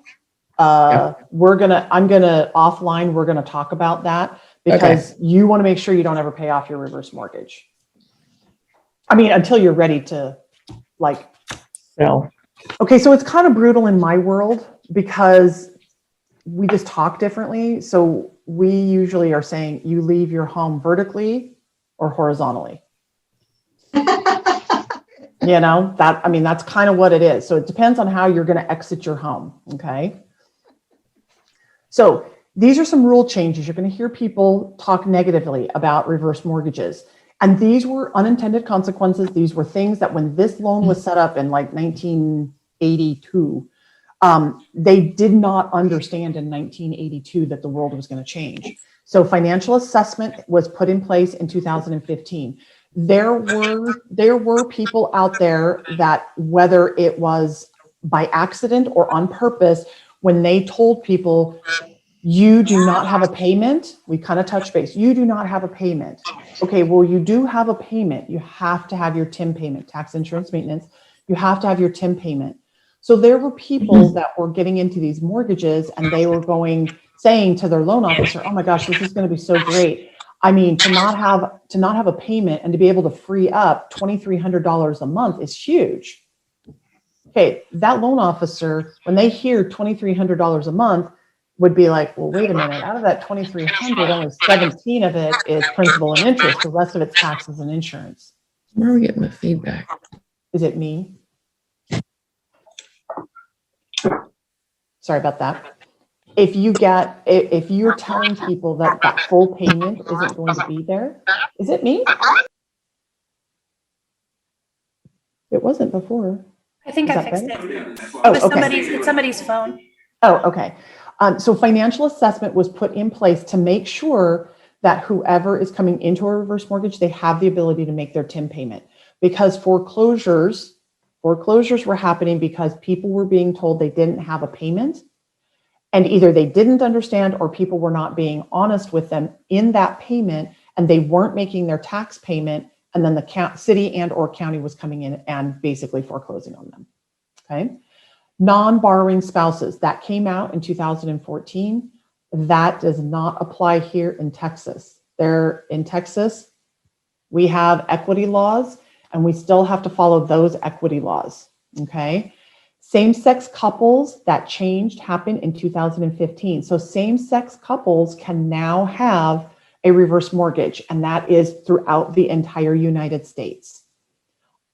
I'm going to offline, we're going to talk about that because you want to make sure you don't ever pay off your reverse mortgage. I mean, until you're ready to No. okay, so it's kind of brutal in my world because we just talk differently. So we usually are saying you leave your home vertically or horizontally. You know, that's kind of what it is. So it depends on how you're going to exit your home. Okay. So these are some rule changes. You're going to hear people talk negatively about reverse mortgages. And these were unintended consequences. These were things that when this loan was set up in like 1982, they did not understand in 1982 that the world was going to change. So financial assessment was put in place in 2015. There were people out there that, whether it was by accident or on purpose, when they told people, you do not have a payment, we kind of touch base, you do not have a payment. Okay, well, you do have a payment. You have to have your TIM payment, tax insurance maintenance. You have to have your TIM payment. So there were people that were getting into these mortgages and they were saying to their loan officer, oh my gosh, this is going to be so great. I mean, to not have a payment and to be able to free up $2,300 a month is huge. Okay, that loan officer, when they hear $2,300 a month, would be like, well, wait a minute, out of that $2,300, only 17 of it is principal and interest. The rest of it's taxes and insurance. Where are we getting the feedback? Is it me? Sorry about that. If you're telling people that that full payment isn't going to be there, is it me? It wasn't before. I think Is I that fixed better? it. Oh, It's okay. it's somebody's phone. Oh, okay. So financial assessment was put in place to make sure that whoever is coming into a reverse mortgage, they have the ability to make their TIM payment, because foreclosures were happening because people were being told they didn't have a payment, and either they didn't understand or people were not being honest with them in that payment, and they weren't making their tax payment, and then the city and or county was coming in and basically foreclosing on them. Okay. Non-borrowing spouses, that came out in 2014. That does not apply here in Texas. In Texas, we have equity laws and we still have to follow those equity laws. Okay. Same-sex couples, that happened in 2015. So same-sex couples can now have a reverse mortgage, and that is throughout the entire United States.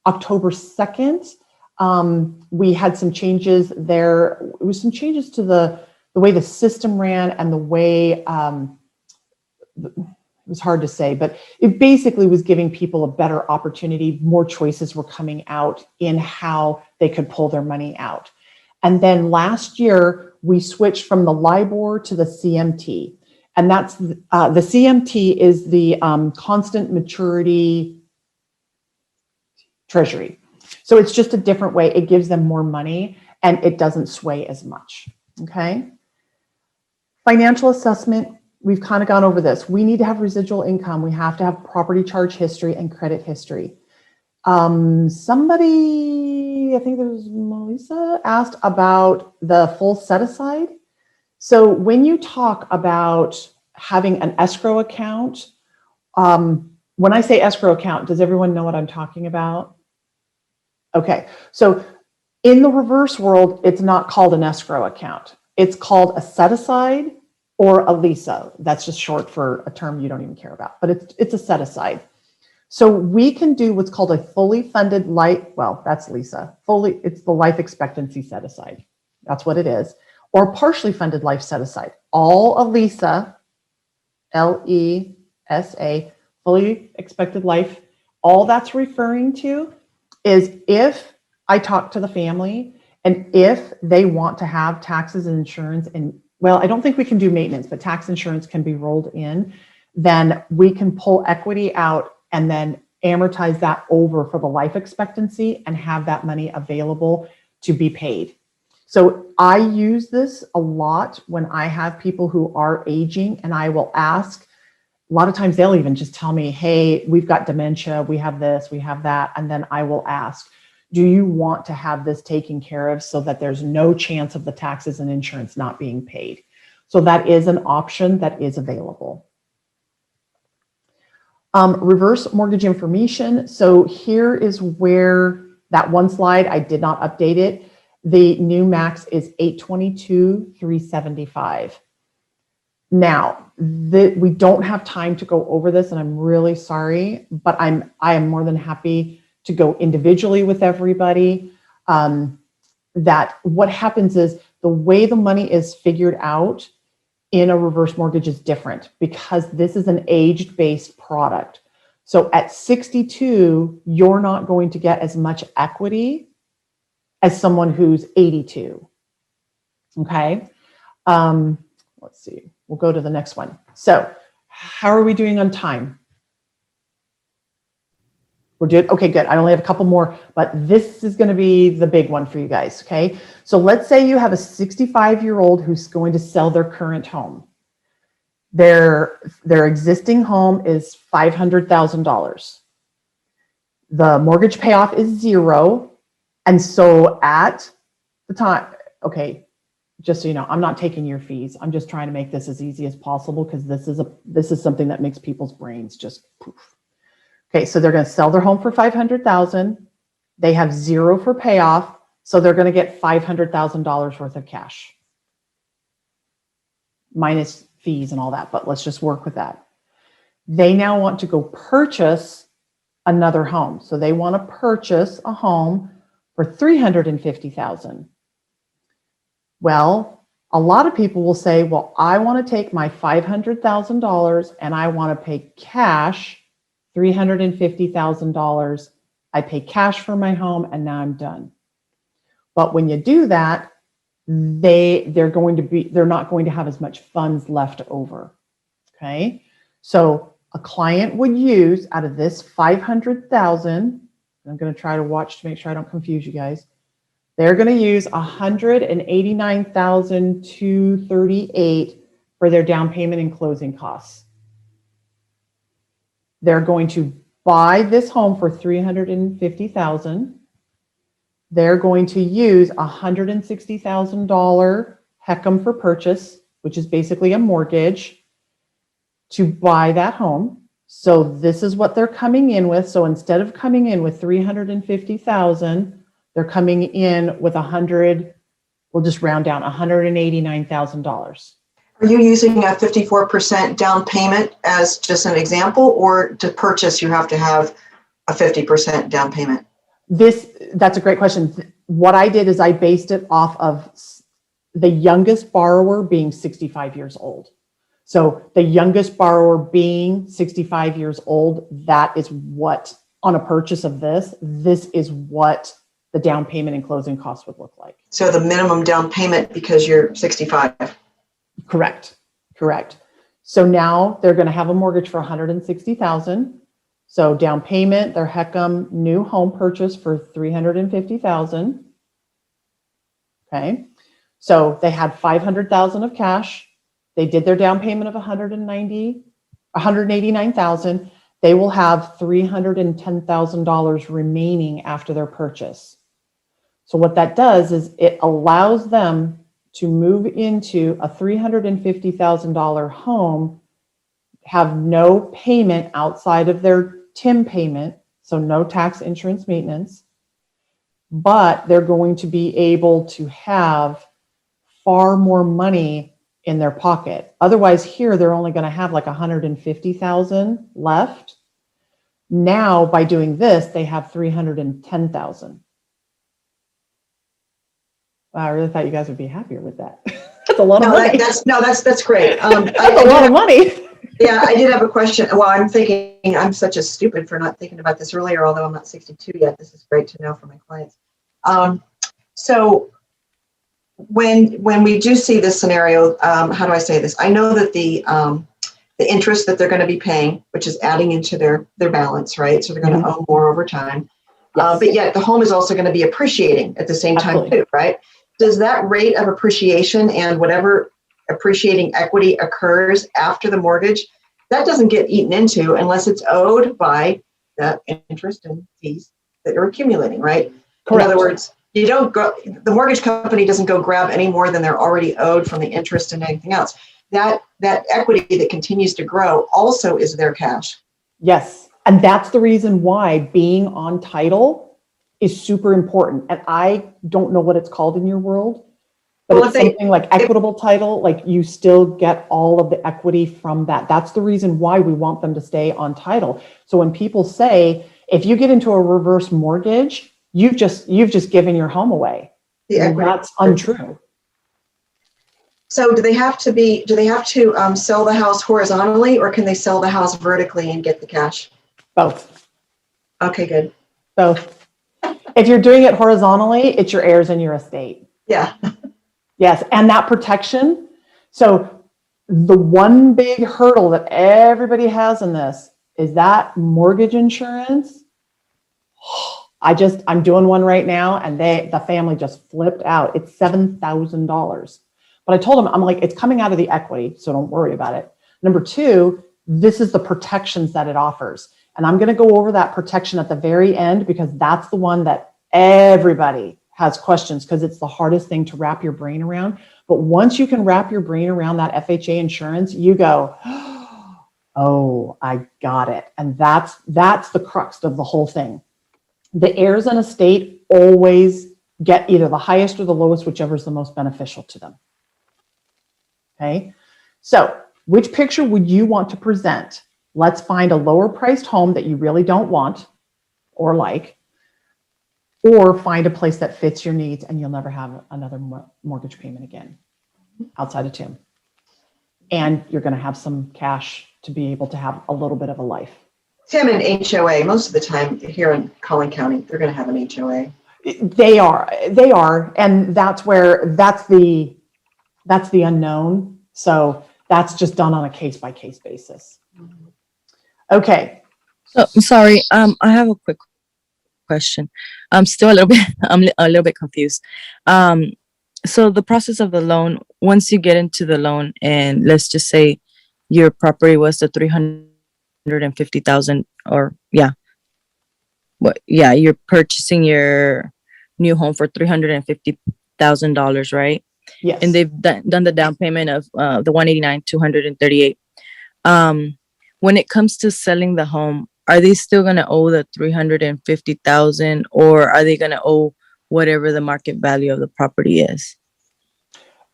October 2nd, we had some changes there. It was some changes to the way the system ran and the way, it was hard to say, but it basically was giving people a better opportunity. More choices were coming out in how they could pull their money out. And then last year, we switched from the LIBOR to the CMT. And that's the CMT is the constant maturity treasury. So it's just a different way. It gives them more money and it doesn't sway as much. Okay. Financial assessment, we've kind of gone over this. We need to have residual income. We have to have property charge history and credit history. Somebody, I think it was Melissa, asked about the full set aside. So when you talk about having an escrow account, when I say escrow account, does everyone know what I'm talking about? Okay, so in the reverse world, it's not called an escrow account. It's called a set aside or a LISA. That's just short for a term you don't even care about, but it's a set aside. So we can do what's called a fully funded that's LISA. It's the life expectancy set aside. That's what it is. Or partially funded life set aside. All a LISA, LESA, fully expected life, all that's referring to is if I talk to the family and if they want to have taxes and insurance, and well, I don't think we can do maintenance, but tax insurance can be rolled in, then we can pull equity out and then amortize that over for the life expectancy and have that money available to be paid. So I use this a lot when I have people who are aging, and I will ask, a lot of times they'll even just tell me, hey, we've got dementia, we have this, we have that. And then I will ask, do you want to have this taken care of so that there's no chance of the taxes and insurance not being paid? So that is an option that is available. Reverse mortgage information. So here is where that one slide, I did not update it. The new max is $822,375. Now, we don't have time to go over this, and I'm really sorry, but I am more than happy to go individually with everybody. That what happens is the way the money is figured out in a reverse mortgage is different because this is an age-based product. So at 62, you're not going to get as much equity as someone who's 82. Okay. Let's see. We'll go to the next one. So how are we doing on time? We're good. Okay, good. I only have a couple more, but this is going to be the big one for you guys. Okay. So let's say you have a 65-year-old who's going to sell their current home. Their existing home is $500,000. The mortgage payoff is 0. And so at the time, okay, just so you know, I'm not taking your fees. I'm just trying to make this as easy as possible because this is something that makes people's brains just poof. Okay, so they're going to sell their home for $500,000. They have 0 for payoff, so they're going to get $500,000 worth of cash, minus fees and all that. But let's just work with that. They now want to go purchase another home, so they want to purchase a home for $350,000. Well, a lot of people will say, "Well, I want to take my $500,000 and I want to pay cash." $350,000. I pay cash for my home and now I'm done. But when you do that, they're not going to have as much funds left over. Okay. So a client would use out of this 500,000, I'm going to try to watch to make sure I don't confuse you guys. They're going to use 189,238 for their down payment and closing costs. They're going to buy this home for $350,000. They're going to use $160,000 HECM for purchase, which is basically a mortgage, to buy that home. So this is what they're coming in with. So instead of coming in with $350,000, they're coming in with we'll just round down, $189,000. Are you using a 54% down payment as just an example, or to purchase you have to have a 50% down payment? That's a great question. What I did is I based it off of the youngest borrower being 65 years old. So the youngest borrower being 65 years old, that is what, on a purchase of this is what the down payment and closing costs would look like. So the minimum down payment because you're 65. Correct. So now they're going to have a mortgage for $160,000. So down payment, their HECM new home purchase for $350,000. Okay. So they had $500,000 of cash. They did their down payment of $189,000. They will have $310,000 remaining after their purchase. So what that does is it allows them to move into a $350,000 home, have no payment outside of their TIM payment, so no tax, insurance, maintenance, but they're going to be able to have far more money in their pocket. Otherwise, here they're only going to have like $150,000 left. Now, by doing this, they have $310,000. Wow, I really thought you guys would be happier with that. That's a lot of money. That's great. That's a lot of money. Yeah, I did have a question. Well, I'm thinking I'm such a stupid for not thinking about this earlier, although I'm not 62 yet. This is great to know for my clients. So when we do see this scenario, how do I say this? I know that the interest that they're going to be paying, which is adding into their balance, right? So they're going to owe more over time. Yes. But yet the home is also going to be appreciating at the same time too, right? Does that rate of appreciation and whatever appreciating equity occurs after the mortgage, that doesn't get eaten into unless it's owed by the interest and fees that you're accumulating, right? Correct. In other words, the mortgage company doesn't go grab any more than they're already owed from the interest and anything else. That equity that continues to grow also is their cash. Yes. And that's the reason why being on title is super important. And I don't know what it's called in your world, But Well, it's if they- something like equitable title, like you still get all of the equity from that. That's the reason why we want them to stay on title. So when people say, if you get into a reverse mortgage, you've just given your home away. The Well, equity. that's untrue. So do they have to sell the house horizontally, or can they sell the house vertically and get the cash? Both. Okay, good. Both. If you're doing it horizontally, it's your heirs and your estate. Yeah. Yes, and that protection. So the one big hurdle that everybody has in this is that mortgage insurance. I'm doing one right now, and the family just flipped out. It's $7,000. But I told them, I'm like, it's coming out of the equity, so don't worry about it. Number two, this is the protections that it offers. And I'm going to go over that protection at the very end, because that's the one that everybody has questions, because it's the hardest thing to wrap your brain around. But once you can wrap your brain around that FHA insurance, you go, oh, I got it. And that's the crux of the whole thing. The heirs and estate always get either the highest or the lowest, whichever is the most beneficial to them. Okay, so which picture would you want to present? Let's find a lower priced home that you really don't want or like, or find a place that fits your needs and you'll never have another mortgage payment again outside of Tim. And you're going to have some cash to be able to have a little bit of a life. Tim, and HOA, most of the time here in Collin County, they're going to have an HOA. They are. And that's the unknown. So that's just done on a case by case basis. Okay. So I'm sorry. I have a quick question. I'm still I'm a little bit confused. So the process of the loan, once you get into the loan, and let's just say your property was the 350,000, or you're purchasing your new home for $350,000, right? Yes. And they've done the down payment of the 189, 238. When it comes to selling the home, are they still going to owe the 350,000, or are they going to owe whatever the market value of the property is?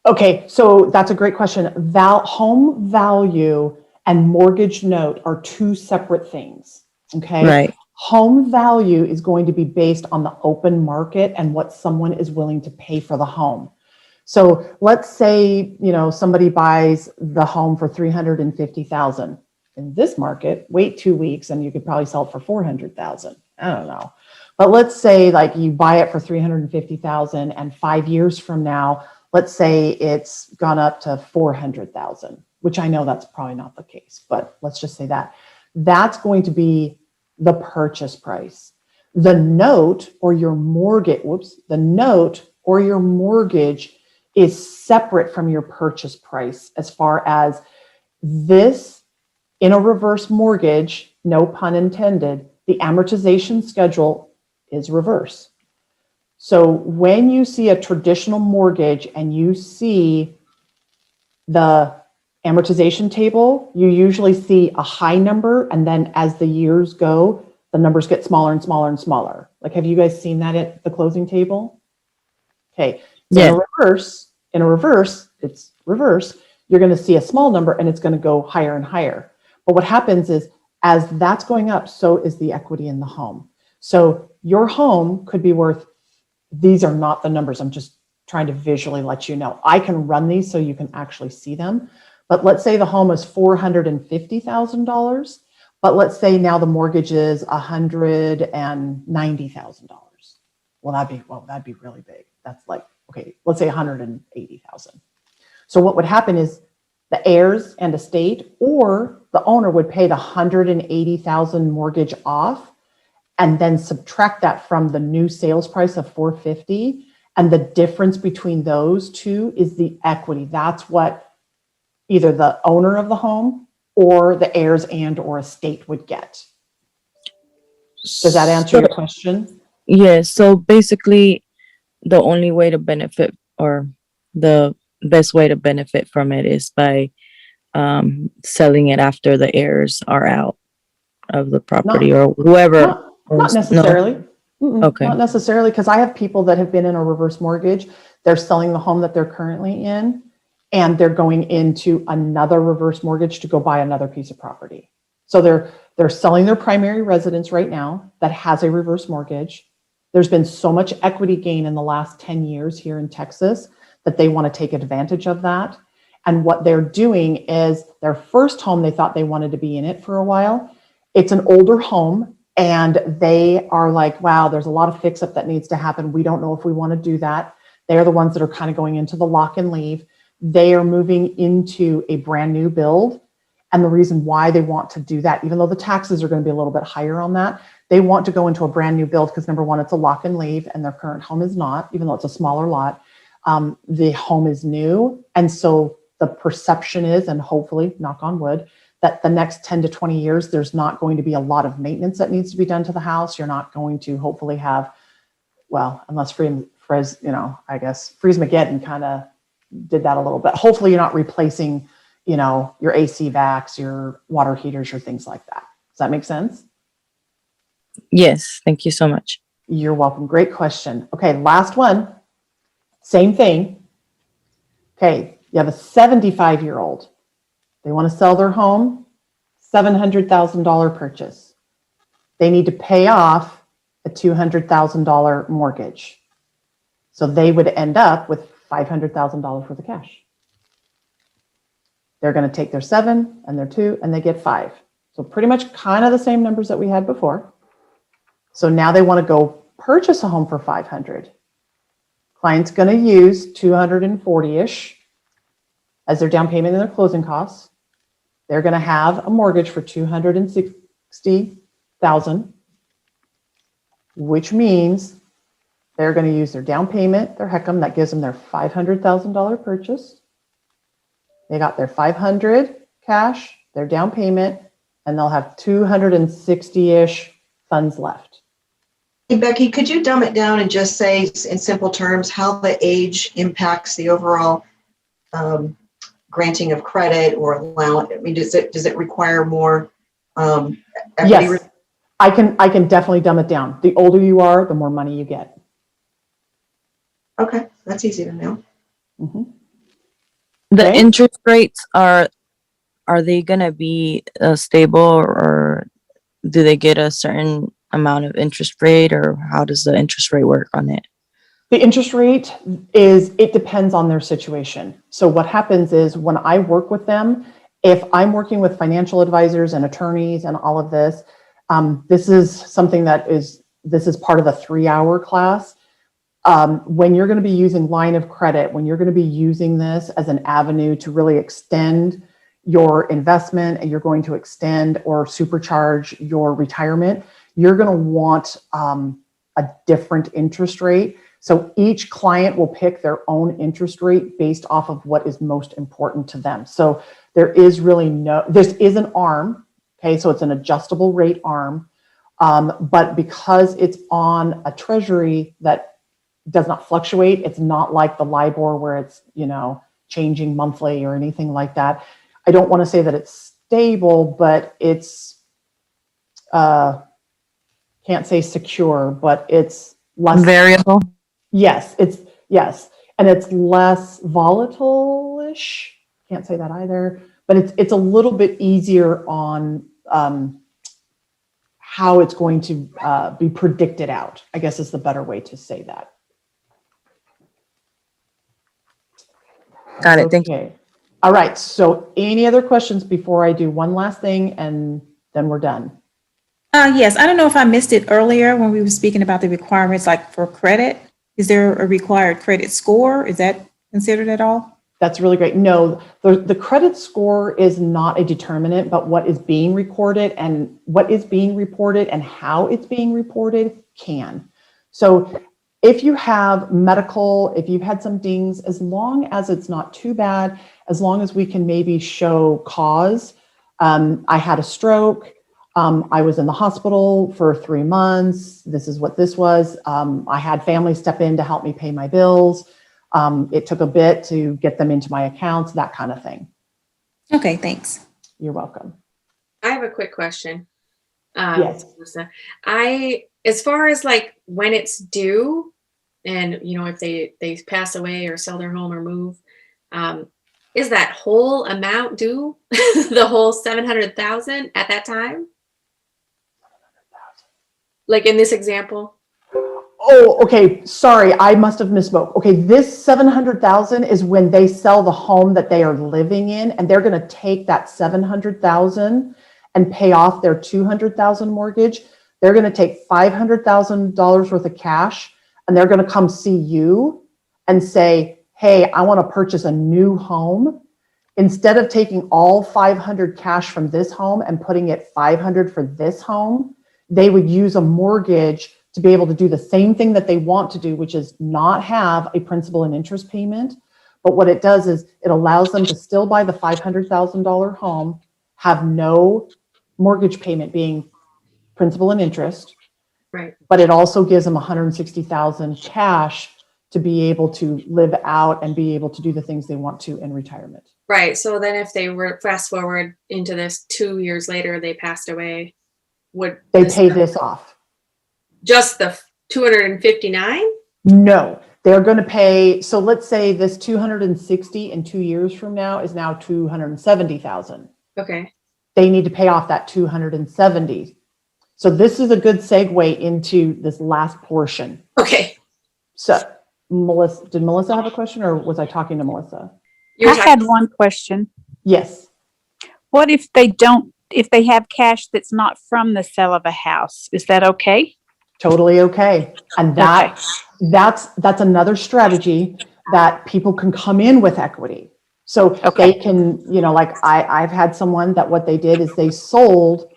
Okay, so that's a great question. Home value and mortgage note are two separate things. Okay. Right. Home value is going to be based on the open market and what someone is willing to pay for the home. So let's say, somebody buys the home for $350,000. In this market, wait 2 weeks and you could probably sell it for $400,000. I don't know. But let's say like you buy it for $350,000 and 5 years from now, let's say it's gone up to $400,000, which I know that's probably not the case, but let's just say that. That's going to be the purchase price. The note or your mortgage, is separate from your purchase price, as far as this in a reverse mortgage, no pun intended, the amortization schedule is reverse. So when you see a traditional mortgage and you see the amortization table, you usually see a high number, and then as the years go, the numbers get smaller and smaller and smaller. Like, have you guys seen that at the closing table? Okay. Yeah. In a reverse, it's reverse. You're going to see a small number and it's going to go higher and higher. But what happens is, as that's going up, so is the equity in the home. So your home could be worth, these are not the numbers, I'm just trying to visually let you know. I can run these so you can actually see them. But let's say the home is $450,000, but let's say now the mortgage is $190,000. Well, that'd be really big. That's like, okay, let's say 180,000. So what would happen is the heirs and estate or the owner would pay the 180,000 mortgage off and then subtract that from the new sales price of 450. And the difference between those two is the equity. That's what either the owner of the home or the heirs and or estate would get. Does that answer your question? Yeah. So basically, the only way to benefit, or the best way to benefit from it, is by selling it after the heirs are out of the property, or whoever. Not necessarily. Okay. Not necessarily, because I have people that have been in a reverse mortgage. They're selling the home that they're currently in, and they're going into another reverse mortgage to go buy another piece of property. So they're selling their primary residence right now that has a reverse mortgage. There's been so much equity gain in the last 10 years here in Texas that they want to take advantage of that. And what they're doing is their first home, they thought they wanted to be in it for a while. It's an older home, and they are like, wow, there's a lot of fix up that needs to happen. We don't know if we want to do that. They're the ones that are kind of going into the lock and leave. They are moving into a brand new build. And the reason why they want to do that, even though the taxes are going to be a little bit higher on that, they want to go into a brand new build because number one, it's a lock and leave, and their current home is not, even though it's a smaller lot. The home is new. And so the perception is, and hopefully, knock on wood, that the next 10 to 20 years, there's not going to be a lot of maintenance that needs to be done to the house. You're not going to hopefully have, well, unless I guess Freeze-Mageddon kind of did that a little bit. Hopefully you're not replacing, your AC vacs, your water heaters, or things like that. Does that make sense? Yes. Thank you so much. You're welcome. Great question. Okay, last one. Same thing. Okay, you have a 75-year-old. They want to sell their home, $700,000 purchase. They need to pay off a $200,000 mortgage. So they would end up with $500,000 worth of cash. They're going to take their 7 and their 2 and they get 5. So pretty much kind of the same numbers that we had before. So now they want to go purchase a home for $500,000. Client's going to use $240,000-ish as their down payment and their closing costs. They're going to have a mortgage for $260,000, which means they're going to use their down payment, their HECM, that gives them their $500,000 purchase. They got their $500,000 cash, their down payment, and they'll have $260,000-ish funds left. Hey, Becky, could you dumb it down and just say in simple terms how the age impacts the overall granting of credit or allowance? I mean, does it require more equity? Yes, I can definitely dumb it down. The older you are, the more money you get. Okay, that's easy to know. Mm-hmm. The Okay. interest rates are they gonna be stable, or do they get a certain amount of interest rate, or how does the interest rate work on it? The interest rate it depends on their situation. So what happens is when I work with them, if I'm working with financial advisors and attorneys and all of this, this is something this is part of the 3-hour class. When you're going to be using line of credit, when you're going to be using this as an avenue to really extend your investment, and you're going to extend or supercharge your retirement, you're going to want a different interest rate. So each client will pick their own interest rate based off of what is most important to them. So there is really this is an ARM. Okay, so it's an adjustable rate ARM. But because it's on a treasury that does not fluctuate, it's not like the LIBOR where it's, changing monthly or anything like that. I don't want to say that it's stable, but it's, can't say secure, but it's less Variable. Yes. And it's less volatile-ish. Can't say that either, but it's a little bit easier on how it's going to be predicted out, I guess is the better way to say that. Got it. Thank you. Okay. All right. So any other questions before I do one last thing and then we're done? Yes, I don't know if I missed it earlier when we were speaking about the requirements, like for credit. Is there a required credit score? Is that considered at all? That's really great. No, the credit score is not a determinant, but what is being recorded and how it's being reported can. So if you have medical, if you've had some dings, as long as it's not too bad, as long as we can maybe show cause. I had a stroke. I was in the hospital for 3 months. This is what this was. I had family step in to help me pay my bills. It took a bit to get them into my accounts, that kind of thing. Okay, thanks. You're welcome. I have a quick question. Yes. Melissa. I as far as like when it's due, and you know, if they pass away or sell their home or move, is that whole amount due, the whole 700,000 at that time? Like in this example? Oh, okay. Sorry, I must have misspoke. Okay, this 700,000 is when they sell the home that they are living in, and they're going to take that 700,000 and pay off their 200,000 mortgage. They're going to take $500,000 worth of cash, and they're going to come see you and say, "Hey, I want to purchase a new home." Instead of taking all 500 cash from this home and putting it 500 for this home, they would use a mortgage to be able to do the same thing that they want to do, which is not have a principal and interest payment. But what it does is it allows them to still buy the $500,000 home, have no mortgage payment being principal and interest. Right. But it also gives them 160,000 cash to be able to live out and be able to do the things they want to in retirement. Right. So then if they were fast forward into this 2 years later, they passed away, would They pay this off. just the 259? No, they're going to pay. So let's say this 260 in 2 years from now is now 270,000. Okay. They need to pay off that 270. So this is a good segue into this last portion. Okay. So Melissa, did Melissa have a question, or was I talking to Melissa? You were I had one question. Yes. What if they have cash that's not from the sale of a house? Is that okay? Totally okay. And that's another strategy that people can come in with equity. So Okay. they can, like I've had someone that what they did is they sold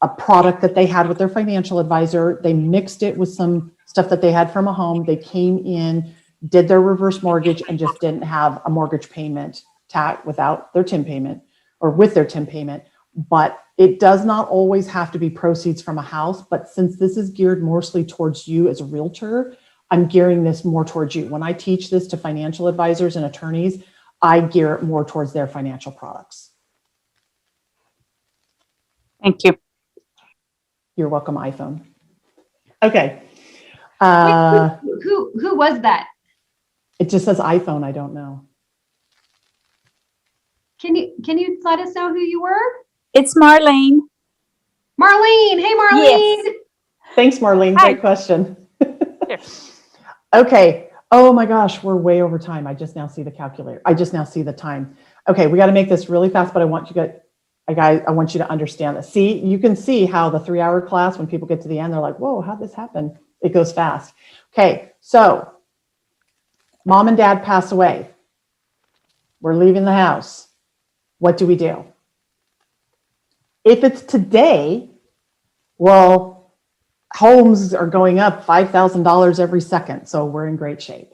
a product that they had with their financial advisor. They mixed it with some stuff that they had from a home. They came in, did their reverse mortgage, and just didn't have a mortgage payment without their TIM payment, or with their TIM payment. But it does not always have to be proceeds from a house. But since this is geared mostly towards you as a realtor, I'm gearing this more towards you. When I teach this to financial advisors and attorneys, I gear it more towards their financial products. Thank you. You're welcome, iPhone. Okay. Wait, who was that? It just says iPhone. I don't know. Can you let us know who you were? It's Marlene. Marlene. Hey, Marlene. Yes. Thanks, Marlene. Hi. Great question. Sure. Okay. Oh my gosh, we're way over time. I just now see the calculator. I just now see the time. Okay, we got to make this really fast, but I want you to understand this. See, you can see how the 3-hour class, when people get to the end, they're like, whoa, how'd this happen? It goes fast. Okay, so mom and dad pass away. We're leaving the house. What do we do? If it's today, well, homes are going up $5,000 every second, so we're in great shape.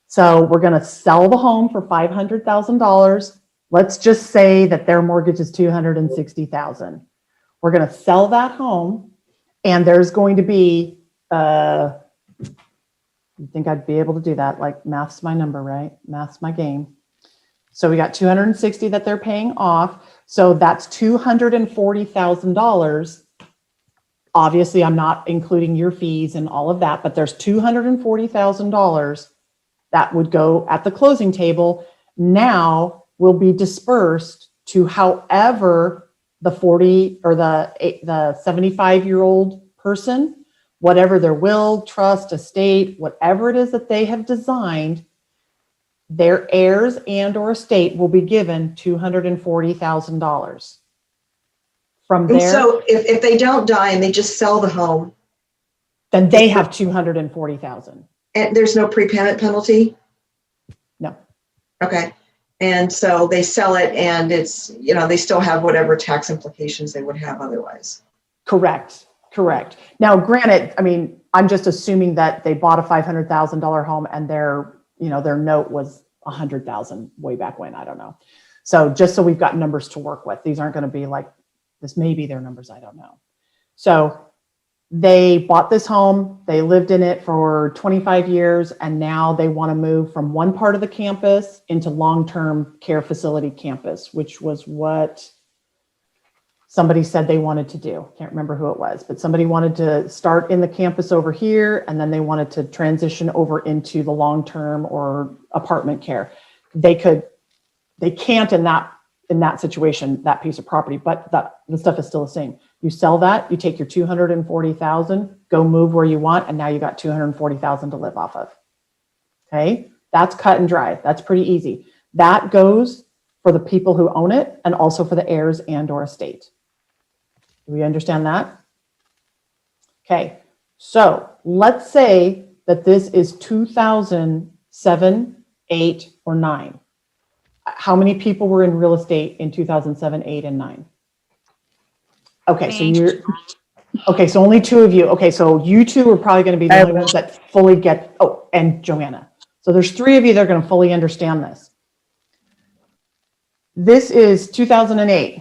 So we're going to sell the home for $500,000. Let's just say that their mortgage is $260,000. We're going to sell that home, and there's going to be, you think I'd be able to do that? Like, math's my number, right? Math's my game. So we got 260 that they're paying off. So that's $240,000. Obviously, I'm not including your fees and all of that, but there's $240,000 that would go at the closing table. Now will be dispersed to however the 40 or the 75-year-old person, whatever their will, trust, estate, whatever it is that they have designed, their heirs and or estate will be given $240,000. From And there, so if they don't die and they just sell the home, then they have $240,000. and there's no prepayment penalty? No. Okay. And so they sell it, and it's, they still have whatever tax implications they would have otherwise. Correct. Now, granted, I mean, I'm just assuming that they bought a $500,000 home and their note was $100,000 way back when, I don't know. So just so we've got numbers to work with, these aren't going to be like, this may be their numbers, I don't know. So they bought this home, they lived in it for 25 years, and now they want to move from one part of the campus into long-term care facility campus, which was what somebody said they wanted to do. Can't remember who it was, but somebody wanted to start in the campus over here, and then they wanted to transition over into the long-term or apartment care. They can't in that situation, that piece of property, but the stuff is still the same. You sell that, you take your 240,000, go move where you want, and now you got 240,000 to live off of. Okay, that's cut and dry. That's pretty easy. That goes for the people who own it and also for the heirs and or estate. Do we understand that? Okay, so let's say that this is 2007, 8, or 9. How many people were in real estate in 2007, 8, and 9? Okay, so only 2 of you. Okay, so you 2 are probably going to be the only ones that fully get, oh, and Joanna. So there's 3 of you that are going to fully understand this. This is 2008.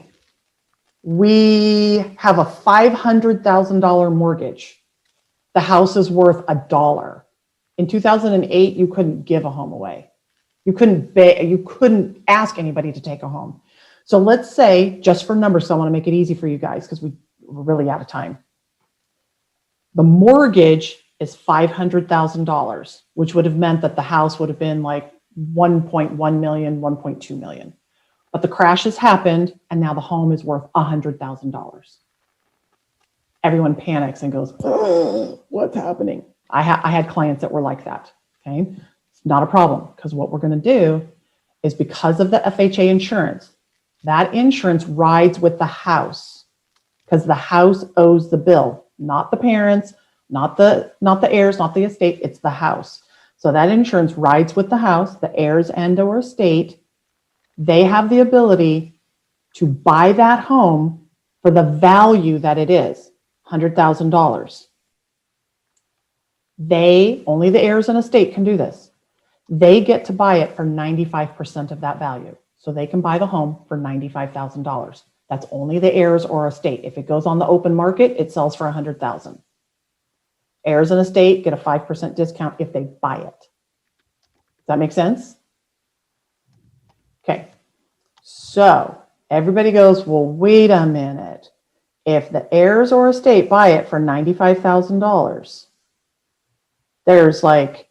We have a $500,000 mortgage. The house is worth $1. In 2008, you couldn't give a home away. You couldn't ask anybody to take a home. So let's say, just for numbers, so I want to make it easy for you guys because we're really out of time. The mortgage is $500,000, which would have meant that the house would have been like 1.1 million, 1.2 million. But the crash has happened and now the home is worth $100,000. Everyone panics and goes, oh, what's happening? I had clients that were like that, okay? It's not a problem because what we're gonna do is because of the FHA insurance, that insurance rides with the house because the house owes the bill, not the parents, not the heirs, not the estate, it's the house. So that insurance rides with the house, the heirs and or estate. They have the ability to buy that home for the value that it is, $100,000. Only the heirs and estate can do this. They get to buy it for 95% of that value. So they can buy the home for $95,000. That's only the heirs or estate. If it goes on the open market, it sells for $100,000. Heirs and estate get a 5% discount if they buy it. Does that make sense? Okay, so everybody goes, well, wait a minute. If the heirs or estate buy it for $95,000, there's like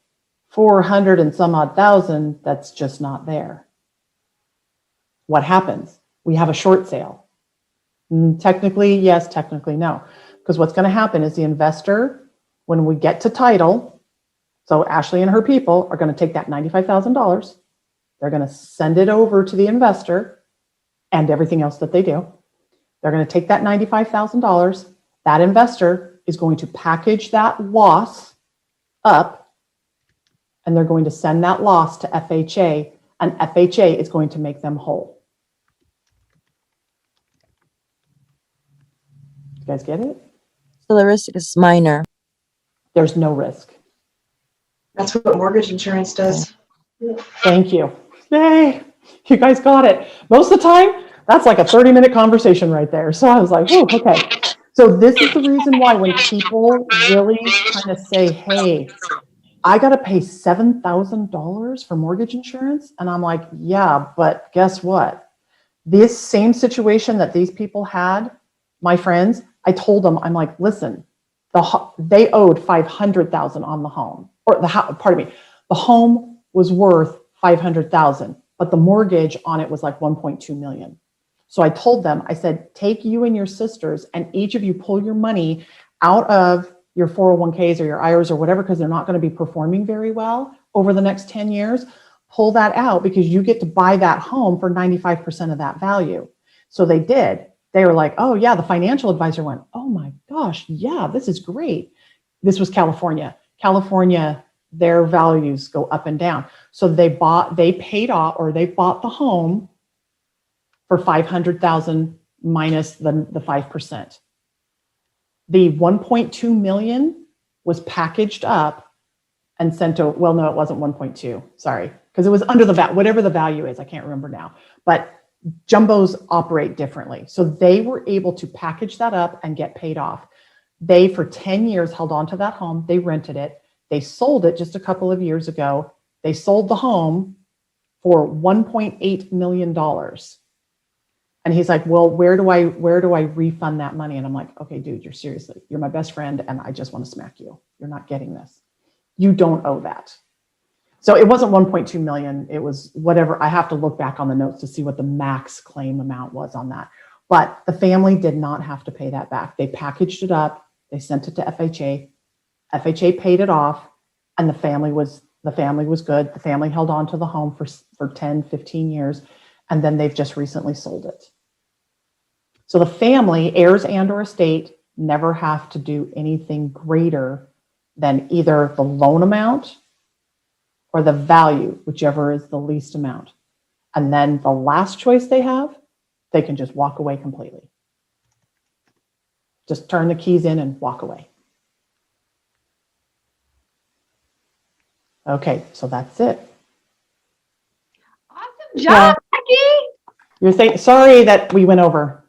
400 and some odd thousand that's just not there. What happens? We have a short sale. Technically, yes, technically, no. Because what's going to happen is the investor, when we get to title, so Ashley and her people are going to take that $95,000. They're going to send it over to the investor and everything else that they do. They're going to take that $95,000. That investor is going to package that loss up and they're going to send that loss to FHA and FHA is going to make them whole. You guys get it? So the risk is minor. There's no risk. That's what mortgage insurance does. Thank you. Yay, you guys got it. Most of the time, that's like a 30-minute conversation right there. So I was like, oh, okay. So this is the reason why when people really kind of say, hey, I got to pay $7,000 for mortgage insurance. And I'm like, yeah, but guess what? This same situation that these people had, my friends, I told them, I'm like, listen, they owed $500,000 on the home, or the home was worth $500,000, but the mortgage on it was like 1.2 million. So I told them, I said, take you and your sisters and each of you pull your money out of your 401ks or your IRAs or whatever, because they're not going to be performing very well over the next 10 years. Pull that out because you get to buy that home for 95% of that value. So they did. They were like, oh yeah, the financial advisor went, oh my gosh, yeah, this is great. This was California. California, their values go up and down. So they bought the home for $500,000 minus the 5%. The 1.2 million was packaged up and sent to, well, no, it wasn't 1.2, sorry, because it was under the whatever the value is, I can't remember now, but jumbos operate differently. So they were able to package that up and get paid off. They, for 10 years, held on to that home. They rented it. They sold it just a couple of years ago. They sold the home for $1.8 million. And he's like, well, where do I refund that money? And I'm like, okay, dude, you're my best friend. And I just want to smack you. You're not getting this. You don't owe that. So it wasn't 1.2 million. It was whatever. I have to look back on the notes to see what the max claim amount was on that. But the family did not have to pay that back. They packaged it up. They sent it to FHA. FHA paid it off, and the family was good. The family held on to the home for 10, 15 years, and then they've just recently sold it. So the family, heirs and or estate, never have to do anything greater than either the loan amount or the value, whichever is the least amount. And then the last choice they have, they can just walk away completely. Just turn the keys in and walk away. Okay, so that's it. Awesome job, Becky. You're saying, sorry that we went over.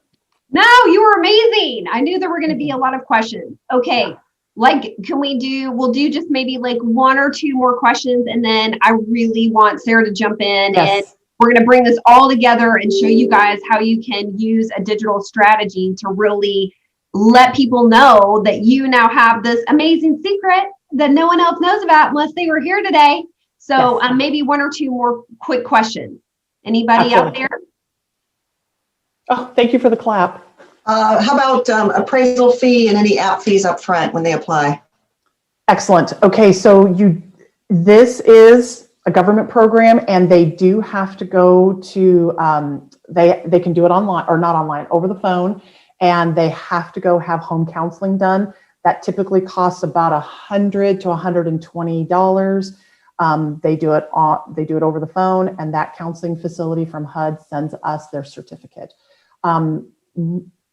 No, you were amazing. I knew there were going to be a lot of questions. Okay. Like, we'll do just maybe like one or two more questions. And then I really want Sarah to jump in, and we're going to bring this all together and show you guys how you can use a digital strategy to really let people know that you now have this amazing secret that no one else knows about unless they were here today. So maybe one or two more quick questions. Anybody out there? Oh, thank you for the clap. How about appraisal fee and any app fees up front when they apply? Excellent. Okay, so this is a government program, and they do have to go to, they can do it online, or not online, over the phone, and they have to go have home counseling done. That typically costs about $100 to $120. They do it over the phone, and that counseling facility from HUD sends us their certificate.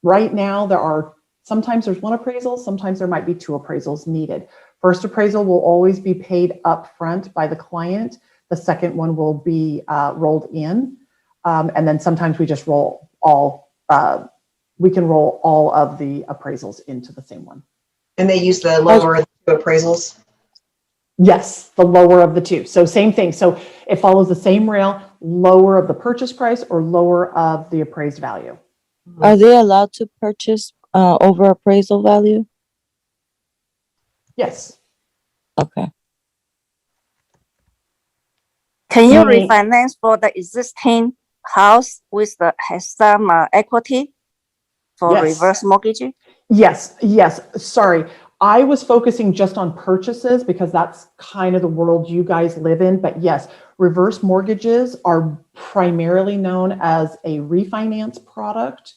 Right now, sometimes there's one appraisal, sometimes there might be two appraisals needed. First appraisal will always be paid up front by the client. The second one will be rolled in. And then sometimes we just roll we can roll all of the appraisals into the same one. And they use the lower of the two appraisals? Yes, the lower of the two. So same thing. So it follows the same rail, lower of the purchase price or lower of the appraised value. Are they allowed to purchase over appraisal value? Yes. Okay. Can you refinance for the existing house has some equity for reverse mortgage? Yes. Sorry. I was focusing just on purchases because that's kind of the world you guys live in. But yes, reverse mortgages are primarily known as a refinance product.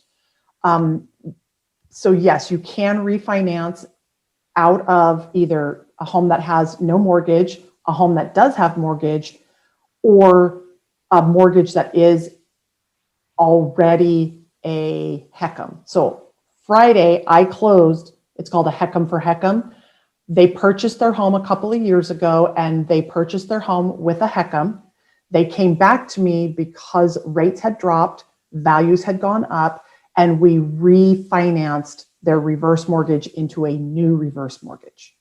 So yes, you can refinance out of either a home that has no mortgage, a home that does have mortgage, or a mortgage that is already a HECM. So Friday I closed, it's called a HECM for HECM. They purchased their home a couple of years ago, and they purchased their home with a HECM. They came back to me because rates had dropped, values had gone up, and we refinanced their reverse mortgage into a new reverse mortgage.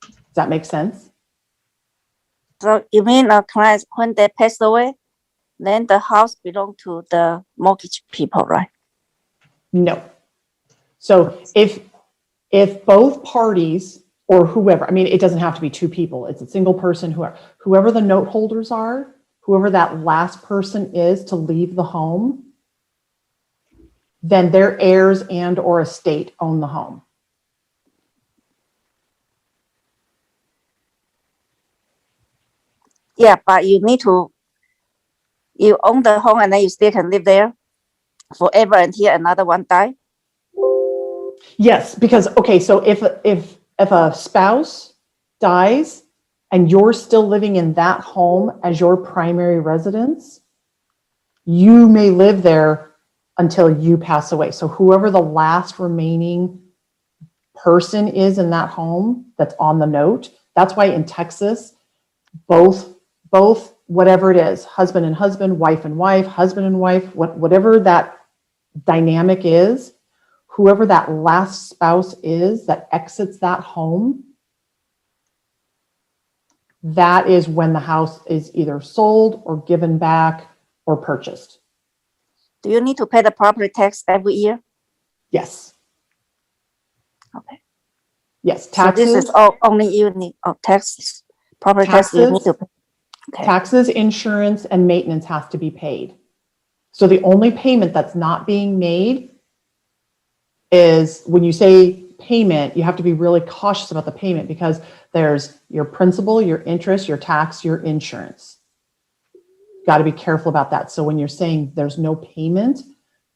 Does that make sense? So you mean clients, when they pass away, then the house belongs to the mortgage people, right? No. So if both parties or whoever, I mean, it doesn't have to be two people, it's a single person, whoever the note holders are, whoever that last person is to leave the home, then their heirs and or estate own the home. Yeah, but you own the home and then you still can live there forever until another one die? Yes, because, okay, so if a spouse dies and you're still living in that home as your primary residence, you may live there until you pass away. So whoever the last remaining person is in that home that's on the note, that's why in Texas, both whatever it is, husband and husband, wife and wife, husband and wife, whatever that dynamic is, whoever that last spouse is that exits that home, that is when the house is either sold or given back or purchased. Do you need to pay the property tax every year? Yes. Okay. Yes, So this taxes, is all only you need, taxes, property tax you need to pay. Okay. taxes, insurance, and maintenance has to be paid. So the only payment that's not being made is when you say payment, you have to be really cautious about the payment because there's your principal, your interest, your tax, your insurance. Got to be careful about that. So when you're saying there's no payment,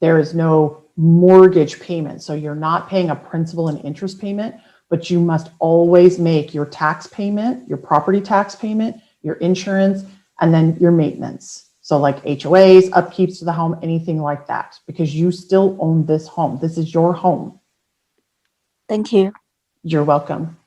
there is no mortgage payment. So you're not paying a principal and interest payment, but you must always make your tax payment, your property tax payment, your insurance, and then your maintenance. So like HOAs, upkeeps to the home, anything like that, because you still own this home. This is your home. Thank you. You're welcome.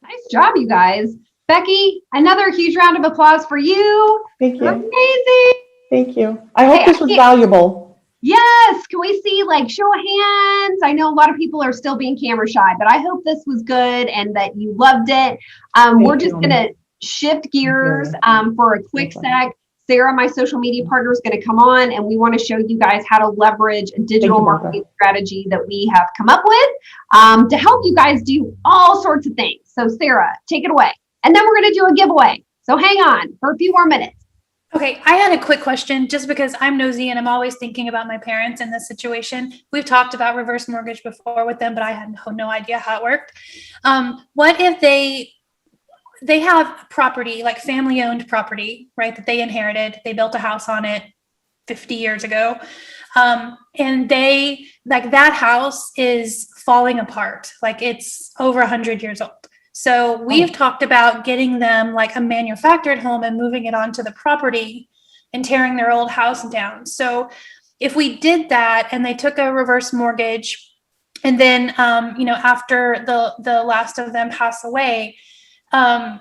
Nice job, you guys. Becky, another huge round of applause for you. Thank you. Amazing. Thank you. I hope Hey, this was valuable. Yes. Can we see like show of hands? I know a lot of people are still being camera shy, but I hope this was good and that you loved it. We're just going to shift gears for a quick sec. Sarah, my social media partner, is going to come on and we want to show you guys how to leverage a digital marketing strategy that we have come up with to help you guys do all sorts of things. So Sarah, take it away. And then we're going to do a giveaway. So hang on for a few more minutes. Okay, I had a quick question just because I'm nosy and I'm always thinking about my parents in this situation. We've talked about reverse mortgage before with them, but I had no idea how it worked. What if they have property, like family owned property, right, that they inherited, they built a house on it 50 years ago. And they, like that house is falling apart, like it's over 100 years old. So we've talked about getting them like a manufactured home and moving it onto the property and tearing their old house down. So if we did that and they took a reverse mortgage and then, after the last of them pass away, and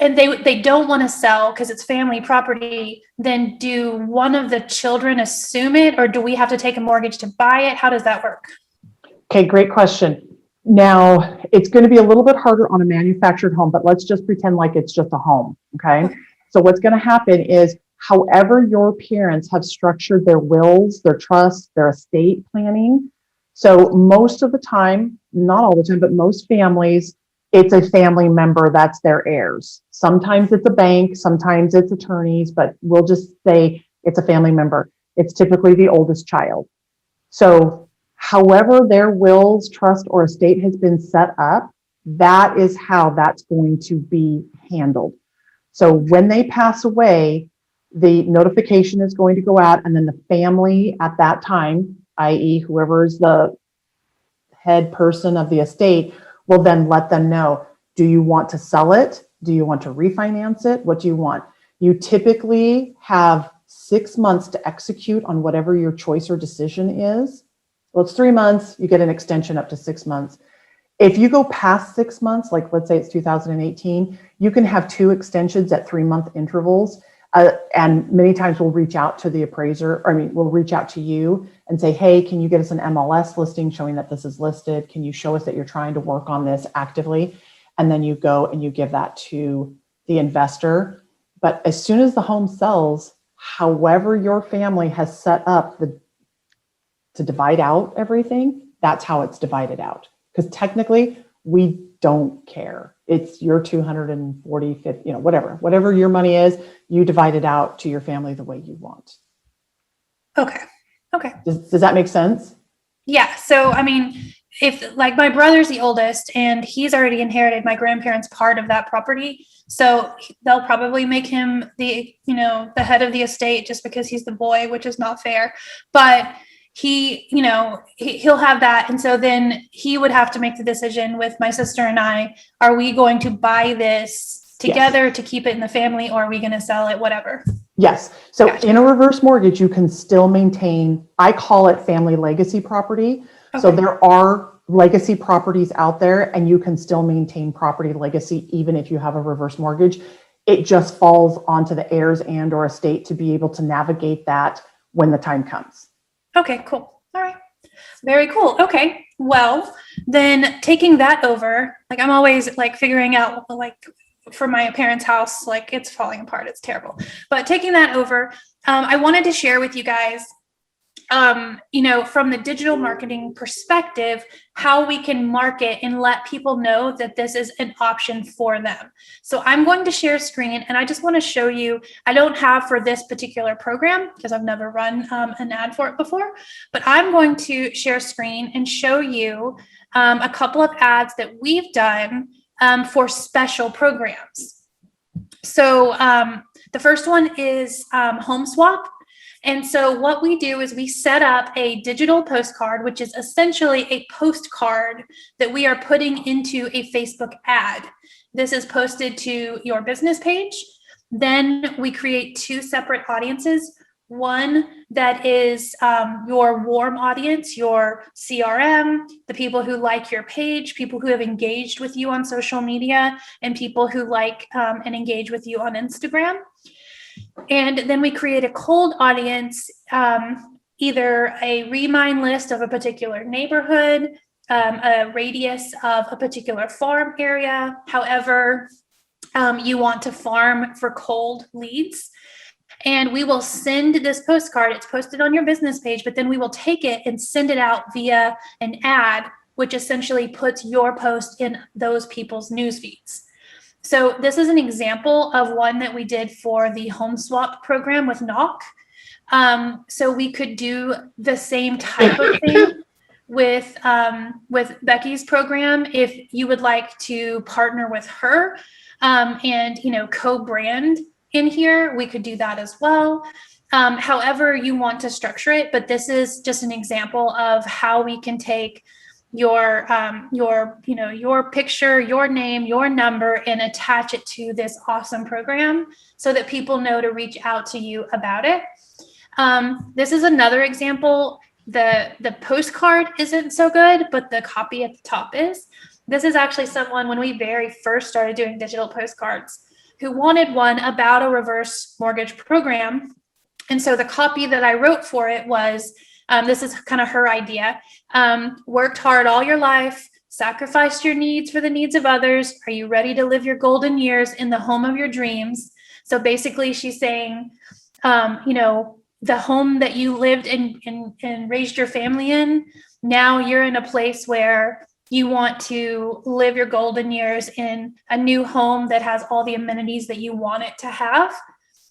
they don't want to sell because it's family property, then do one of the children assume it, or do we have to take a mortgage to buy it? How does that work? Okay, great question. Now, it's going to be a little bit harder on a manufactured home, but let's just pretend like it's just a home, okay? So what's going to happen is however your parents have structured their wills, their trusts, their estate planning. So most of the time, not all the time, but most families, it's a family member that's their heirs. Sometimes it's a bank, sometimes it's attorneys, but we'll just say it's a family member. It's typically the oldest child. So however their wills, trust, or estate has been set up, that is how that's going to be handled. So when they pass away, the notification is going to go out, and then the family at that time, i.e. whoever is the head person of the estate, will then let them know, do you want to sell it? Do you want to refinance it? What do you want? You typically have 6 months to execute on whatever your choice or decision is. Well, it's 3 months, you get an extension up to 6 months. If you go past 6 months, like let's say it's 2018, you can have 2 extensions at 3-month intervals. And many times we'll reach out to the appraiser, we'll reach out to you and say, hey, can you get us an MLS listing showing that this is listed? Can you show us that you're trying to work on this actively? And then you go and you give that to the investor. But as soon as the home sells, however your family has set up to divide out everything, that's how it's divided out. Because technically, we don't care. It's your 240, 50, whatever your money is, you divide it out to your family the way you want. Okay. Does that make sense? Yeah. So, if like my brother's the oldest and he's already inherited my grandparents' part of that property, so they'll probably make him the head of the estate just because he's the boy, which is not fair. But he'll have that. And so then he would have to make the decision with my sister and I, are we going to buy this together to keep it in the family, or are we going to sell it, whatever? Yes. So Gotcha. In a reverse mortgage, you can still maintain, I call it family legacy property. Okay. So there are legacy properties out there and you can still maintain property legacy even if you have a reverse mortgage. It just falls onto the heirs and or estate to be able to navigate that when the time comes. Okay, cool. All right. Very cool. Okay. Well, then taking that over, like I'm always like figuring out like for my parents' house, like it's falling apart. It's terrible. But taking that over, I wanted to share with you guys, from the digital marketing perspective, how we can market and let people know that this is an option for them. So I'm going to share screen, and I just want to show you, I don't have for this particular program because I've never run an ad for it before, but I'm going to share screen and show you a couple of ads that we've done for special programs. So the first one is Home Swap. And so what we do is we set up a digital postcard, which is essentially a postcard that we are putting into a Facebook ad. This is posted to your business page. Then we create two separate audiences. One that is your warm audience, your CRM, the people who like your page, people who have engaged with you on social media, and people who like and engage with you on Instagram. And then we create a cold audience, either a remind list of a particular neighborhood, a radius of a particular farm area, however you want to farm for cold leads. And we will send this postcard, it's posted on your business page, but then we will take it and send it out via an ad, which essentially puts your post in those people's news feeds. So this is an example of one that we did for the Home Swap program with Knock. So we could do the same type of thing with Becky's program if you would like to partner with her and co-brand in here, we could do that as well. However you want to structure it, but this is just an example of how we can take your picture, your name, your number, and attach it to this awesome program so that people know to reach out to you about it. This is another example. The postcard isn't so good, but the copy at the top is. This is actually someone, when we very first started doing digital postcards, who wanted one about a reverse mortgage program. And so the copy that I wrote for it was, this is kind of her idea, worked hard all your life, sacrificed your needs for the needs of others. Are you ready to live your golden years in the home of your dreams? So basically she's saying, the home that you lived and raised your family in, now you're in a place where you want to live your golden years in a new home that has all the amenities that you want it to have.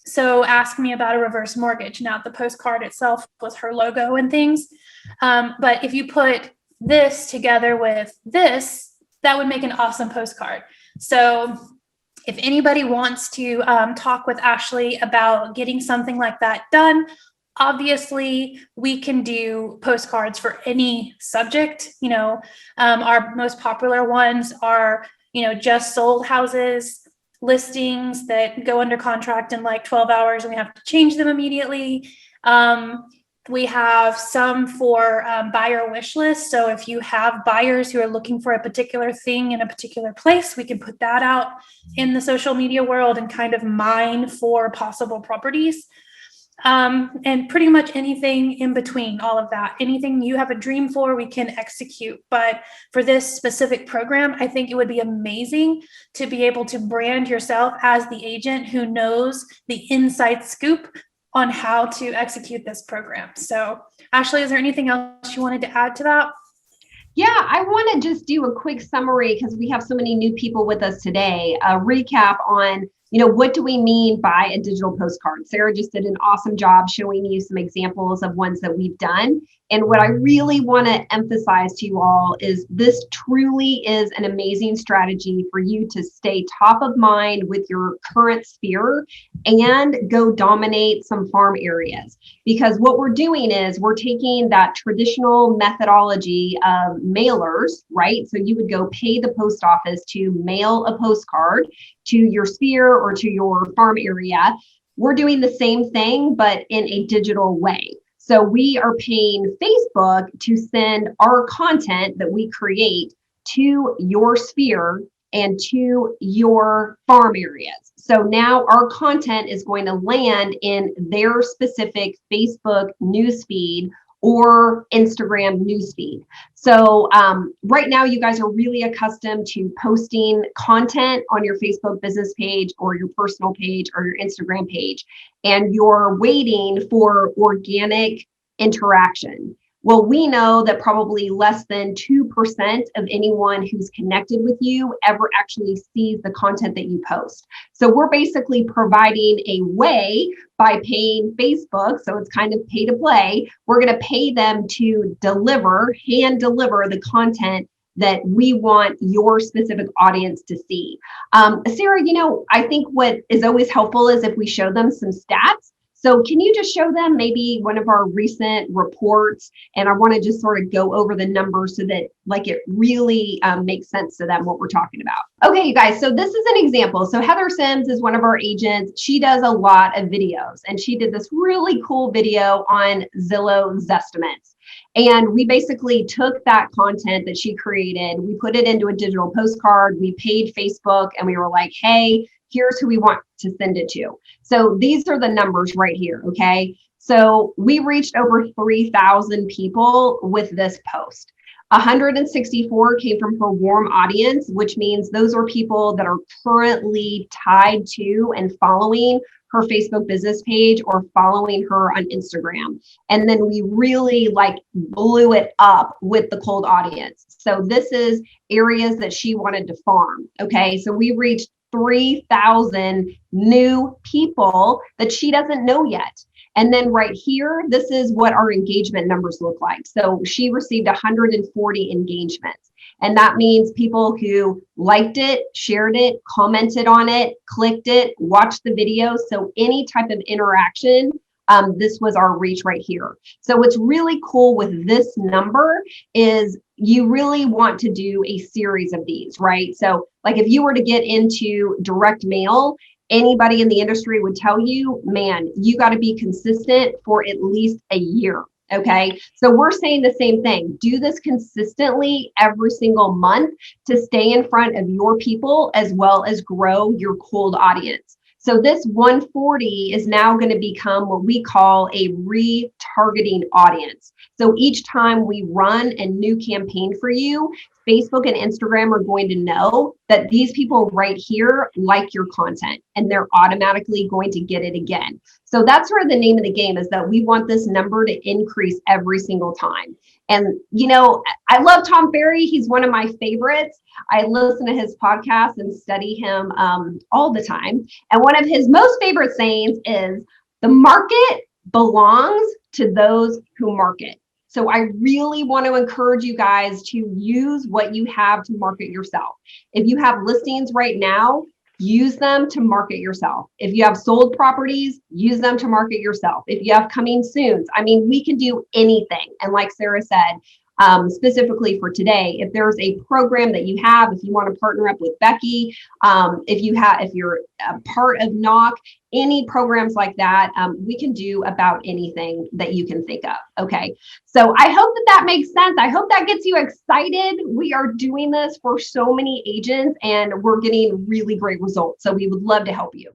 So ask me about a reverse mortgage. Now the postcard itself was her logo and things. But if you put this together with this, that would make an awesome postcard. So if anybody wants to talk with Ashley about getting something like that done, obviously we can do postcards for any subject. Our most popular ones are, just sold houses, listings that go under contract in like 12 hours and we have to change them immediately. We have some for buyer wish lists. So if you have buyers who are looking for a particular thing in a particular place, we can put that out in the social media world and kind of mine for possible properties. And pretty much anything in between all of that, anything you have a dream for, we can execute. But for this specific program, I think it would be amazing to be able to brand yourself as the agent who knows the inside scoop on how to execute this program. So Ashley, is there anything else you wanted to add to that? Yeah, I want to just do a quick summary because we have so many new people with us today. A recap on what do we mean by a digital postcard? Sarah just did an awesome job showing you some examples of ones that we've done. And what I really want to emphasize to you all is this truly is an amazing strategy for you to stay top of mind with your current sphere and go dominate some farm areas. Because what we're doing is we're taking that traditional methodology of mailers, right? So you would go pay the post office to mail a postcard to your sphere or to your farm area. We're doing the same thing, but in a digital way. So we are paying Facebook to send our content that we create to your sphere and to your farm areas. So now our content is going to land in their specific Facebook newsfeed or Instagram newsfeed. So right now, you guys are really accustomed to posting content on your Facebook business page or your personal page or your Instagram page, and you're waiting for organic interaction. Well, we know that probably less than 2% of anyone who's connected with you ever actually sees the content that you post. So we're basically providing a way by paying Facebook, so it's kind of pay to play, we're going to pay them to hand deliver the content that we want your specific audience to see. Sarah, I think what is always helpful is if we show them some stats. So can you just show them maybe one of our recent reports? And I want to just sort of go over the numbers so that it really makes sense to them what we're talking about. Okay, you guys, so this is an example. So Heather Sims is one of our agents. She does a lot of videos, and she did this really cool video on Zillow Zestimates. And we basically took that content that she created, we put it into a digital postcard, we paid Facebook, and we were like, hey, here's who we want to send it to. So these are the numbers right here, okay? So we reached over 3,000 people with this post. 164 came from her warm audience, which means those are people that are currently tied to and following her Facebook business page or following her on Instagram. And then we really blew it up with the cold audience. So this is areas that she wanted to farm, okay? So we reached 3,000 new people that she doesn't know yet. And then right here, this is what our engagement numbers look like. So she received 140 engagements. And that means people who liked it, shared it, commented on it, clicked it, watched the video. So any type of interaction, this was our reach right here. So what's really cool with this number is you really want to do a series of these, right? So if you were to get into direct mail, anybody in the industry would tell you, man, you got to be consistent for at least a year. Okay. So we're saying the same thing. Do this consistently every single month to stay in front of your people as well as grow your cold audience. So this 140 is now going to become what we call a retargeting audience. So each time we run a new campaign for you, Facebook and Instagram are going to know that these people right here like your content, and they're automatically going to get it again. So that's sort of the name of the game, is that we want this number to increase every single time. And, I love Tom Ferry. He's one of my favorites. I listen to his podcast and study him all the time. And one of his most favorite sayings is, the market belongs to those who market. So I really want to encourage you guys to use what you have to market yourself. If you have listings right now, use them to market yourself. If you have sold properties, use them to market yourself. If you have coming soons, we can do anything. And like Sarah said, specifically for today, if there's a program that you have, if you want to partner up with Becky, if you're a part of Knock, any programs like that, we can do about anything that you can think of. Okay. So I hope that makes sense. I hope that gets you excited. We are doing this for so many agents and we're getting really great results. So we would love to help you.